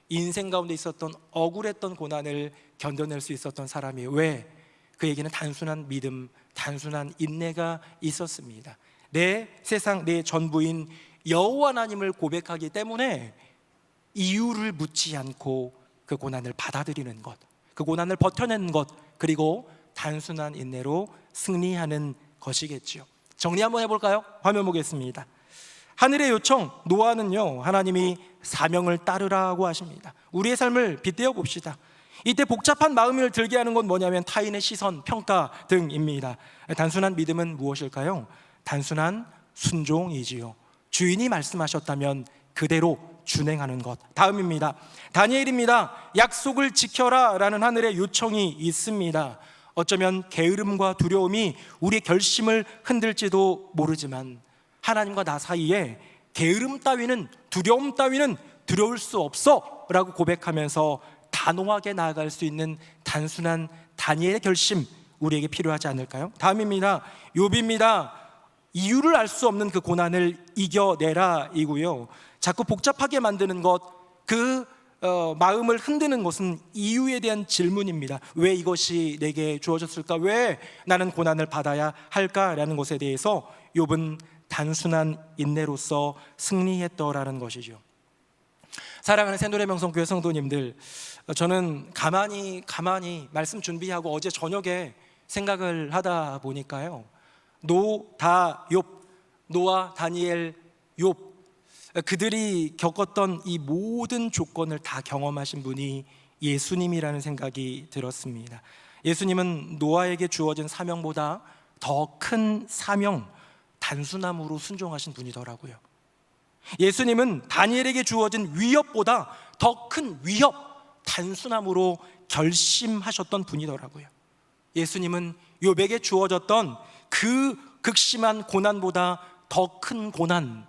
인생 가운데 있었던 억울했던 고난을 견뎌낼 수 있었던 사람이에요. 왜? 그에게는 단순한 믿음, 단순한 인내가 있었습니다. 내 세상, 내 전부인 여호와 하나님을 고백하기 때문에 이유를 묻지 않고 그 고난을 받아들이는 것, 그 고난을 버텨내는 것, 그리고 단순한 인내로 승리하는 것이겠지요. 정리 한번 해볼까요? 화면 보겠습니다. 하늘의 요청, 노아는요 하나님이 사명을 따르라고 하십니다. 우리의 삶을 빗대어 봅시다. 이때 복잡한 마음을 들게 하는 건 뭐냐면 타인의 시선, 평가 등입니다. 단순한 믿음은 무엇일까요? 단순한 순종이지요. 주인이 말씀하셨다면 그대로 준행하는 것. 다음입니다. 다니엘입니다. 약속을 지켜라 라는 하늘의 요청이 있습니다. 어쩌면 게으름과 두려움이 우리의 결심을 흔들지도 모르지만 하나님과 나 사이에 게으름 따위는, 두려움 따위는 두려울 수 없어 라고 고백하면서 단호하게 나아갈 수 있는 단순한 다니엘의 결심, 우리에게 필요하지 않을까요? 다음입니다. 욥입니다. 이유를 알 수 없는 그 고난을 이겨내라 이고요. 자꾸 복잡하게 만드는 것, 마음을 흔드는 것은 이유에 대한 질문입니다. 왜 이것이 내게 주어졌을까? 왜 나는 고난을 받아야 할까라는 것에 대해서 욥은 단순한 인내로서 승리했더라는 것이죠. 사랑하는 새노래 명성교회 성도님들, 저는 가만히 말씀 준비하고 어제 저녁에 생각을 하다 보니까요, 노아, 다니엘, 욥, 그들이 겪었던 이 모든 조건을 다 경험하신 분이 예수님이라는 생각이 들었습니다. 예수님은 노아에게 주어진 사명보다 더 큰 사명, 단순함으로 순종하신 분이더라고요. 예수님은 다니엘에게 주어진 위협보다 더 큰 위협, 단순함으로 결심하셨던 분이더라고요. 예수님은 욥에게 주어졌던 그 극심한 고난보다 더 큰 고난,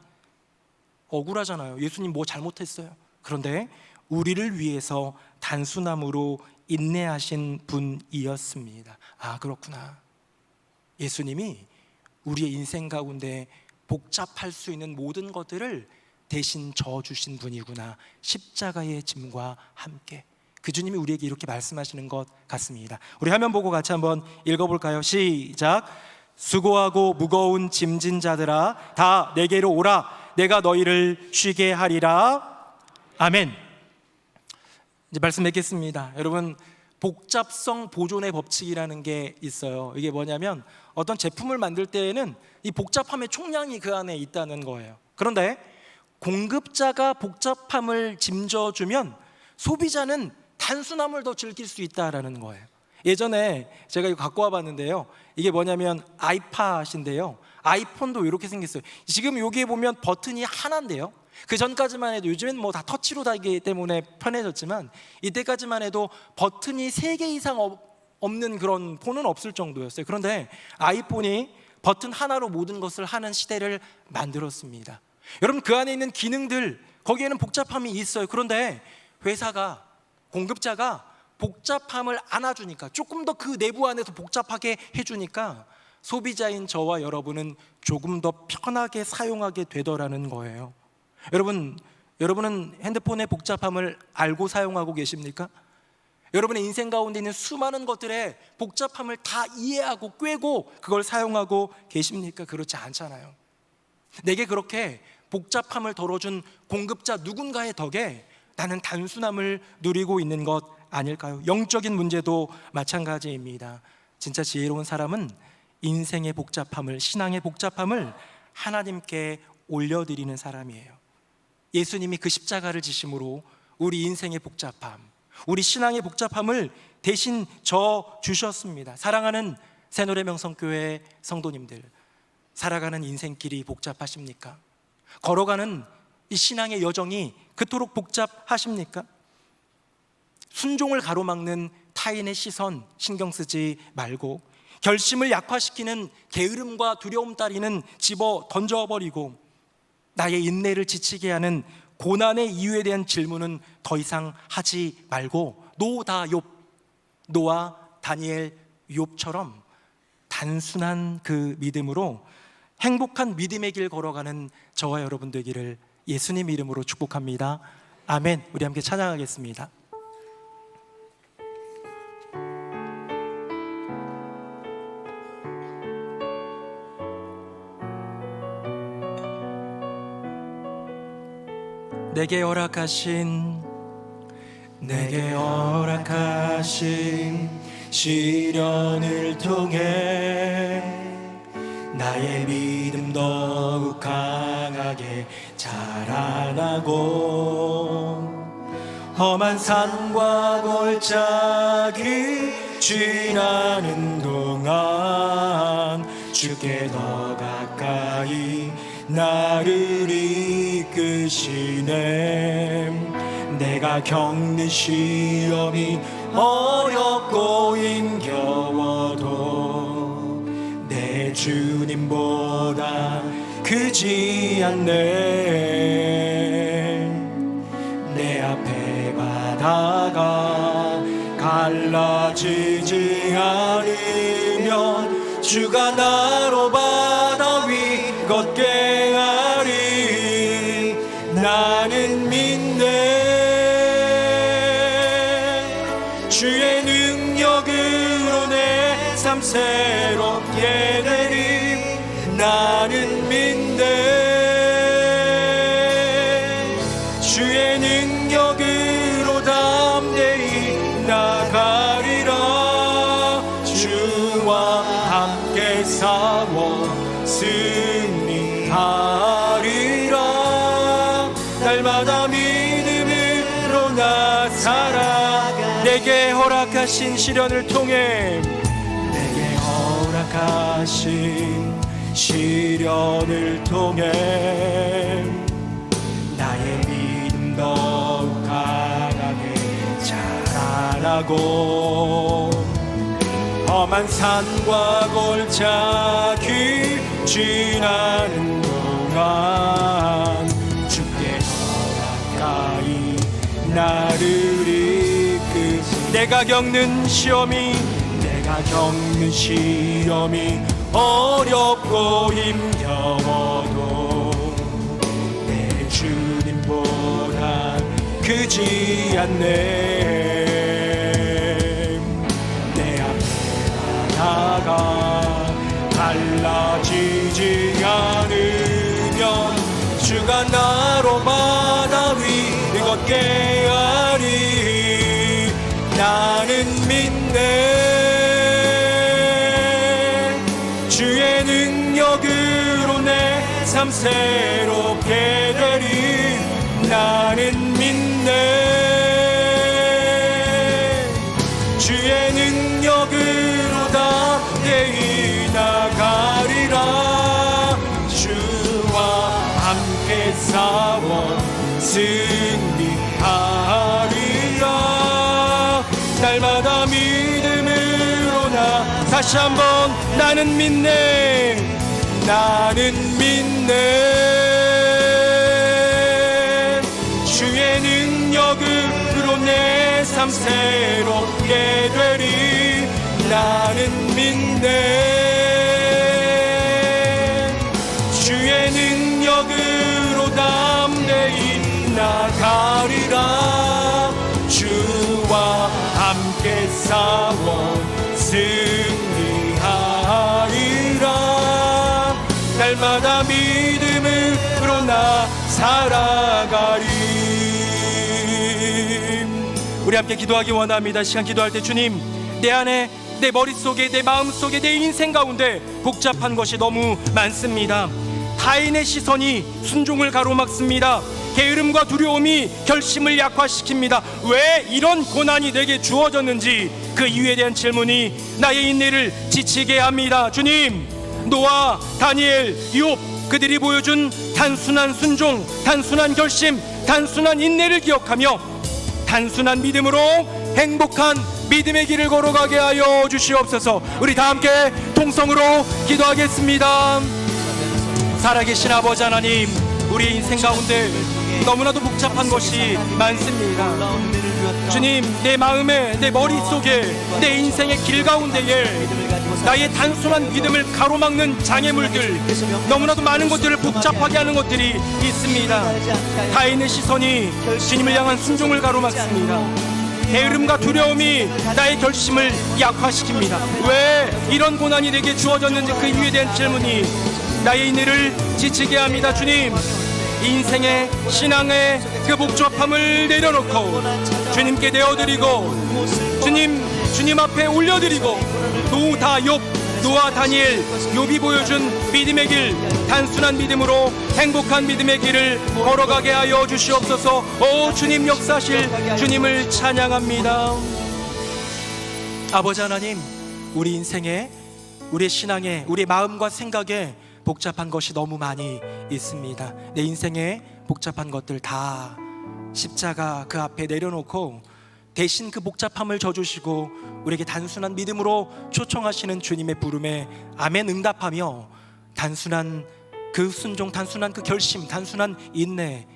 억울하잖아요. 예수님 뭐 잘못했어요? 그런데 우리를 위해서 단순함으로 인내하신 분이었습니다. 아, 그렇구나. 예수님이 우리의 인생 가운데 복잡할 수 있는 모든 것들을 대신 져주신 분이구나. 십자가의 짐과 함께. 그 주님이 우리에게 이렇게 말씀하시는 것 같습니다. 우리 화면 보고 같이 한번 읽어볼까요? 시작. 수고하고 무거운 짐진 자들아, 다 내게로 오라. 내가 너희를 쉬게 하리라. 아멘. 이제 말씀 맺겠습니다. 여러분, 복잡성 보존의 법칙이라는 게 있어요. 이게 뭐냐면 어떤 제품을 만들 때에는 이 복잡함의 총량이 그 안에 있다는 거예요. 그런데 공급자가 복잡함을 짐져주면 소비자는 단순함을 더 즐길 수 있다라는 거예요. 예전에 제가 이거 갖고 와봤는데요, 이게 뭐냐면 아이팟인데요, 아이폰도 이렇게 생겼어요. 지금 여기에 보면 버튼이 하나인데요, 그 전까지만 해도, 요즘엔 뭐 다 터치로 다기 때문에 편해졌지만 이때까지만 해도 버튼이 3개 이상 없는 그런 폰은 없을 정도였어요. 그런데 아이폰이 버튼 하나로 모든 것을 하는 시대를 만들었습니다. 여러분, 그 안에 있는 기능들, 거기에는 복잡함이 있어요. 그런데 회사가, 공급자가 복잡함을 안아주니까, 조금 더 그 내부 안에서 복잡하게 해주니까 소비자인 저와 여러분은 조금 더 편하게 사용하게 되더라는 거예요. 여러분은 핸드폰의 복잡함을 알고 사용하고 계십니까? 여러분의 인생 가운데 있는 수많은 것들의 복잡함을 다 이해하고 꿰고 그걸 사용하고 계십니까? 그렇지 않잖아요. 내게 그렇게 복잡함을 덜어준 공급자 누군가의 덕에 나는 단순함을 누리고 있는 것 아닐까요? 영적인 문제도 마찬가지입니다. 진짜 지혜로운 사람은 인생의 복잡함을, 신앙의 복잡함을 하나님께 올려드리는 사람이에요. 예수님이 그 십자가를 지심으로 우리 인생의 복잡함, 우리 신앙의 복잡함을 대신 져 주셨습니다. 사랑하는 새노래명성교회 성도님들, 살아가는 인생길이 복잡하십니까? 걸어가는 이 신앙의 여정이 그토록 복잡하십니까? 순종을 가로막는 타인의 시선 신경 쓰지 말고, 결심을 약화시키는 게으름과 두려움 따위는 집어 던져버리고, 나의 인내를 지치게 하는 고난의 이유에 대한 질문은 더 이상 하지 말고, 노아, 다니엘, 욥처럼 단순한 그 믿음으로 행복한 믿음의 길 걸어가는 저와 여러분 되기를 예수님 이름으로 축복합니다. 아멘. 우리 함께 찬양하겠습니다. 내게 허락하신 시련을 통해 나의 믿음 더욱 강하게 자라나고, 험한 산과 골짜기 지나는 동안 주께 더 가까이 나를 이끄시네. 내가 겪는 시험이 어렵고 힘겨워도 내 주님보다 크지 않네. 내 앞에 바다가 갈라지지 않으면 주가 나로 바다 위 걷게 하리. 나는 믿네. 주의 능력으로 내 삶 새롭게 되리. 나는 믿네. 주의 능력으로 담대히 나가리라. 주와 함께 싸워 승리하리라. 날마다 믿음으로 나 살아. 내게 허락하신 시련을 통해, 내게 허락하신 시련을 통해 나의 믿음 더욱 강하게 자라나고, 험한 산과 골짜기 지나는 동안 주께 더 가까이 나를 이끄시. 내가 겪는 시험이 어렵고 힘겨워도 내 주님보다 크지 않네. 내 앞에 바다가 갈라지지 않으면 주가 나로 바다 위 걷게 하리. 나는 믿네. 주의 능력으로 내 삶 새롭게 되리. 나는 믿네. 주의 능력으로 담대히 나가리라. 주와 함께 싸워 승리하리라. 날마다 믿음으로 나 다시 한번 나는 믿네. 주의 능력으로 내 삶 새롭게 되리. 나는 믿네. 주의 능력으로 담대히 나가리라. 주와 함께 싸워 승리하리라. 날마다 믿음으로 나 살아가리. 우리 함께 기도하기 원합니다. 시간 기도할 때 주님, 내 안에, 내 머릿속에, 내 마음속에, 내 인생 가운데 복잡한 것이 너무 많습니다. 타인의 시선이 순종을 가로막습니다. 게으름과 두려움이 결심을 약화시킵니다. 왜 이런 고난이 내게 주어졌는지 그 이유에 대한 질문이 나의 인내를 지치게 합니다. 주님, 노아, 다니엘, 욥, 그들이 보여준 단순한 순종, 단순한 결심, 단순한 인내를 기억하며 단순한 믿음으로 행복한 믿음의 길을 걸어가게 하여 주시옵소서. 우리 다 함께 통성으로 기도하겠습니다. 살아계신 아버지 하나님, 우리 인생 가운데 너무나도 복잡한 것이 많습니다. 주님, 내 마음에, 내 머릿속에, 내 인생의 길 가운데에 나의 단순한 믿음을 가로막는 장애물들, 너무나도 많은 것들을 복잡하게 하는 것들이 있습니다. 타인의 시선이 주님을 향한 순종을 가로막습니다. 게으름과 두려움이 나의 결심을 약화시킵니다. 왜 이런 고난이 내게 주어졌는지 그 이유에 대한 질문이 나의 인내를 지치게 합니다. 주님, 인생의 신앙의 그 복잡함을 내려놓고 주님께 내어드리고 주님 앞에 올려드리고 노아, 다니엘, 욥이 보여준 믿음의 길, 단순한 믿음으로 행복한 믿음의 길을 걸어가게 하여 주시옵소서. 오 주님 역사하실 주님을 찬양합니다. 아버지 하나님, 우리 인생에, 우리의 신앙에, 우리의 마음과 생각에 복잡한 것이 너무 많이 있습니다. 내 인생에 복잡한 것들 다 십자가 그 앞에 내려놓고 대신 그 복잡함을 져주시고 우리에게 단순한 믿음으로 초청하시는 주님의 부름에 아멘 응답하며 단순한 그 순종, 단순한 그 결심, 단순한 인내,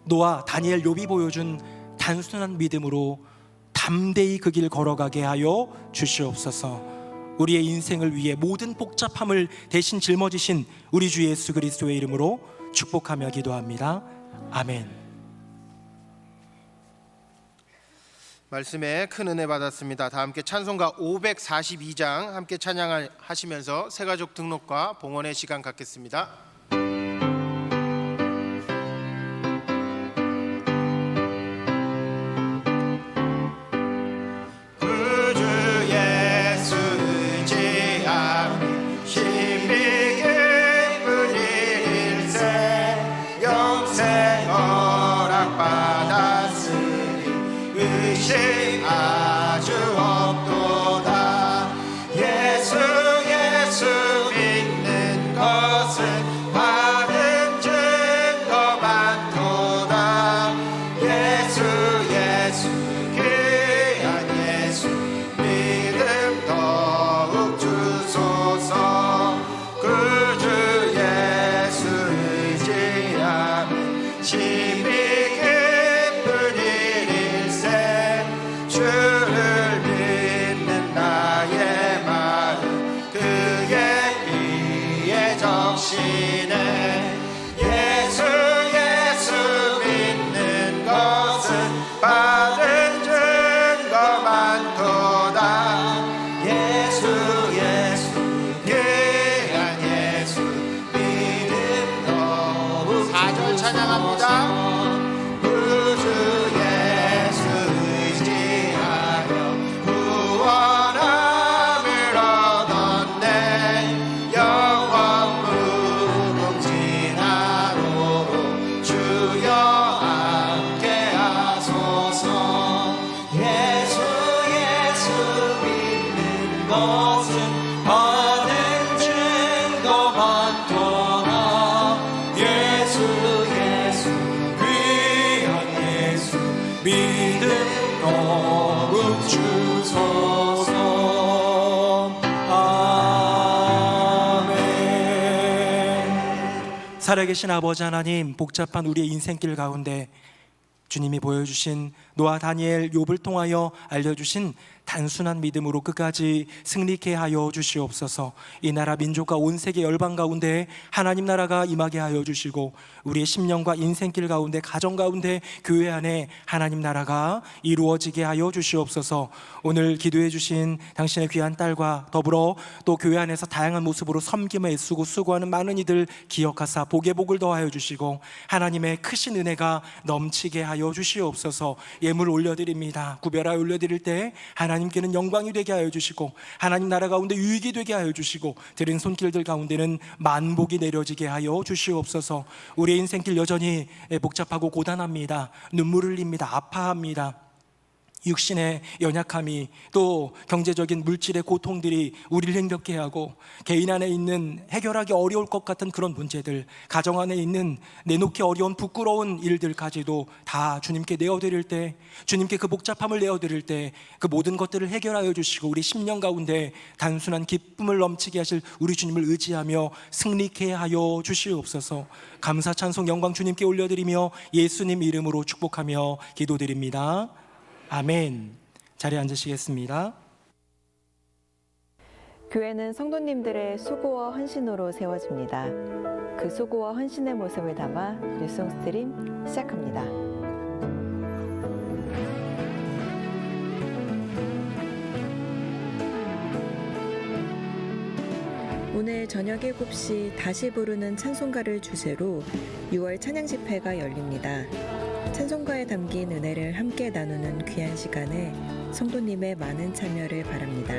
노아, 다니엘, 욥이 보여준 단순한 믿음으로 담대히 그 길 걸어가게 하여 주시옵소서. 우리의 인생을 위해 모든 복잡함을 대신 짊어지신 우리 주 예수 그리스도의 이름으로 축복하며 기도합니다. 아멘. 말씀에 큰 은혜 받았습니다. 다 함께 찬송가 542장 함께 찬양하시면서 새가족 등록과 봉헌의 시간 갖겠습니다. 아주 없도다. 예수 믿는 것은 받은 증거 많도다. 예수 귀한 예수 믿음 더욱 주소서. 그 주 예수 의지하면 심히 깊은 일일세. 주를 믿는 나의 마음 그의 피에 적시네. 예수 믿는 것은 받은 증거 많도다. 예수 귀한 예수 믿음 더욱 4절 찬양합니다. 예수 귀한 살아계신 아버지 하나님, 복잡한 우리의 인생길 가운데 주님이 보여주신 노아, 다니엘, 욥을 통하여 알려주신 단순한 믿음으로 끝까지 승리케 하여 주시옵소서. 이 나라 민족과 온 세계 열방 가운데 하나님 나라가 임하게 하여 주시고, 우리의 심령과 인생길 가운데, 가정 가운데, 교회 안에 하나님 나라가 이루어지게 하여 주시옵소서. 오늘 기도해 주신 당신의 귀한 딸과 더불어 또 교회 안에서 다양한 모습으로 섬김에 애쓰고 수고하는 많은 이들 기억하사 복에 복을 더하여 주시고, 하나님의 크신 은혜가 넘치게 하여 주시옵소서. 예물 올려드립니다. 구별하여 올려드릴 때 하나님께는 영광이 되게 하여 주시고, 하나님 나라 가운데 유익이 되게 하여 주시고, 드린 손길들 가운데는 만복이 내려지게 하여 주시옵소서. 우리의 인생길 여전히 복잡하고 고단합니다. 눈물을 흘립니다. 아파합니다. 육신의 연약함이, 또 경제적인 물질의 고통들이 우리를 힘겹게 하고, 개인 안에 있는 해결하기 어려울 것 같은 그런 문제들, 가정 안에 있는 내놓기 어려운 부끄러운 일들까지도 다 주님께 내어드릴 때, 주님께 그 복잡함을 내어드릴 때 그 모든 것들을 해결하여 주시고, 우리 심령 가운데 단순한 기쁨을 넘치게 하실 우리 주님을 의지하며 승리케 하여 주시옵소서. 감사 찬송 영광 주님께 올려드리며 예수님 이름으로 축복하며 기도드립니다. 아멘. 자리에 앉으시겠습니다. 교회는 성도님들의 수고와 헌신으로 세워집니다. 그 수고와 헌신의 모습을 담아 뉴송스트림 시작합니다. 오늘 저녁 7시 다시 부르는 찬송가를 주제로 6월 찬양 집회가 열립니다. 찬송가에 담긴 은혜를 함께 나누는 귀한 시간에 성도님의 많은 참여를 바랍니다.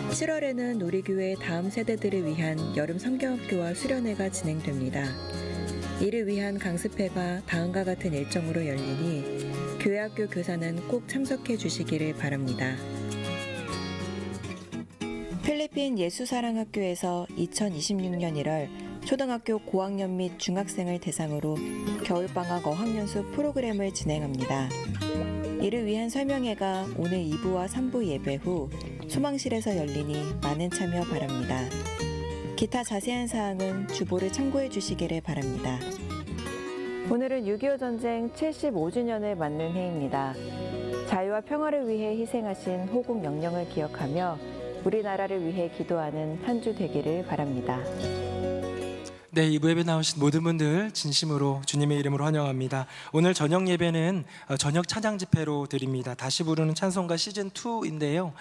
7월에는 우리 교회 다음 세대들을 위한 여름 성경학교와 수련회가 진행됩니다. 이를 위한 강습회가 다음과 같은 일정으로 열리니 교회 학교 교사는 꼭 참석해 주시기를 바랍니다. 필리핀 예수사랑학교에서 2026년 1월 초등학교 고학년 및 중학생을 대상으로 겨울방학 어학연수 프로그램을 진행합니다. 이를 위한 설명회가 오늘 2부와 3부 예배 후 소망실에서 열리니 많은 참여 바랍니다. 기타 자세한 사항은 주보를 참고해 주시기를 바랍니다. 오늘은 6.25 전쟁 75주년을 맞는 해입니다. 자유와 평화를 위해 희생하신 호국 영령을 기억하며 우리나라를 위해 기도하는 한 주 되기를 바랍니다. 네, 이부 예배 나오신 모든 분들 진심으로 주님의 이름으로 환영합니다. 오늘 저녁 예배는 저녁 찬양 집회로 드립니다. 다시 부르는 찬송가 시즌 2인데요.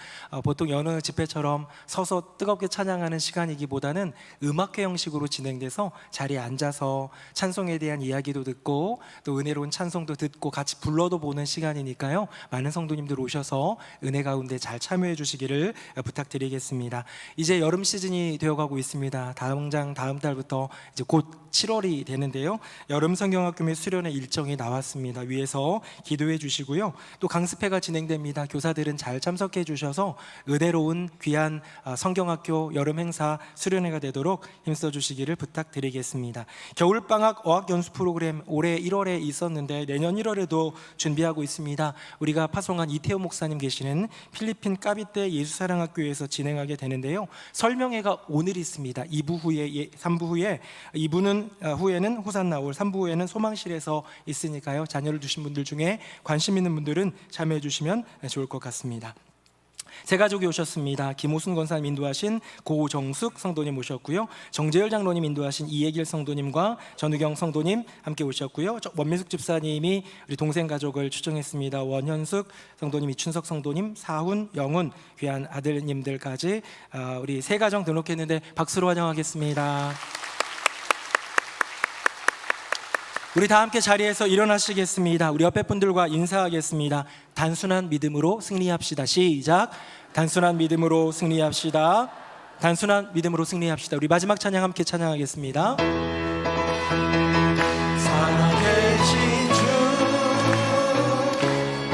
보통 여느 집회처럼 서서 뜨겁게 찬양하는 시간이기보다는 음악회 형식으로 진행돼서 자리에 앉아서 찬송에 대한 이야기도 듣고 또 은혜로운 찬송도 듣고 같이 불러도 보는 시간이니까요. 많은 성도님들 오셔서 은혜 가운데 잘 참여해 주시기를 부탁드리겠습니다. 이제 여름 시즌이 되어가고 있습니다. 다음 달부터 이제 곧 7월이 되는데요. 여름 성경학교 및 수련회 일정이 나왔습니다. 위에서 기도해 주시고요. 또 강습회가 진행됩니다. 교사들은 잘 참석해 주셔서 은혜로운 귀한 성경학교 여름 행사 수련회가 되도록 힘써 주시기를 부탁드리겠습니다. 겨울방학 어학연수 프로그램 올해 1월에 있었는데 내년 1월에도 준비하고 있습니다. 우리가 파송한 이태호 목사님 계시는 필리핀 까비떼 예수사랑학교에서 진행하게 되는데요. 설명회가 오늘 있습니다. 2부 후에 3부 후에 2부는 후에는 호산나올, 3부 후에는 소망실에서 있으니까요. 자녀를 두신 분들 중에 관심 있는 분들은 참여해 주시면 좋을 것 같습니다. 세 가족이 오셨습니다. 김호순 권사님 인도하신 고정숙 성도님 오셨고요. 정재열 장로님 인도하신 이예길 성도님과 전우경 성도님 함께 오셨고요. 원민숙 집사님이 우리 동생 가족을 추정했습니다. 원현숙 성도님, 이춘석 성도님, 사훈, 영훈 귀한 아들님들까지 우리 세 가정 등록했는데 박수로 환영하겠습니다. 우리 다 함께 자리에서 일어나시겠습니다. 우리 옆에 분들과 인사하겠습니다. 단순한 믿음으로 승리합시다. 시작. 단순한 믿음으로 승리합시다. 단순한 믿음으로 승리합시다. 우리 마지막 찬양 함께 찬양하겠습니다. 살아계신 주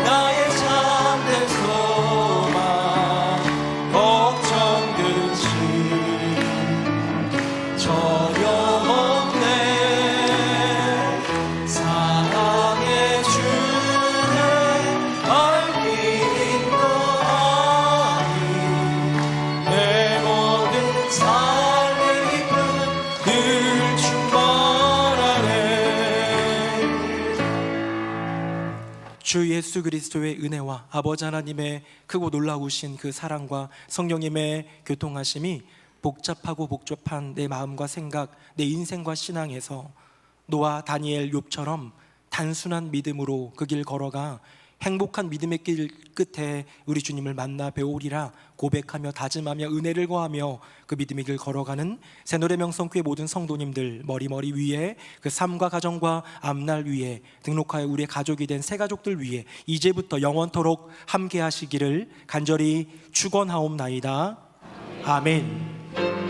나의 참된 소망 걱정 근심 전혀 삶의 기쁨 주 예수 그리스도의 은혜와 아버지 하나님의 크고 놀라우신 그 사랑과 성령님의 교통하심이 복잡하고 복잡한 내 마음과 생각, 내 인생과 신앙에서 노아, 다니엘, 욥처럼 단순한 믿음으로 그 길 걸어가 행복한 믿음의 길 끝에 우리 주님을 만나 배우리라 고백하며 다짐하며 은혜를 거하며 그 믿음의 길 걸어가는 새노래 명성교회 모든 성도님들, 머리 위에 그 삶과 가정과 앞날 위에 등록하여 우리의 가족이 된 새 가족들 위에 이제부터 영원토록 함께 하시기를 간절히 축원하옵나이다. 아멘.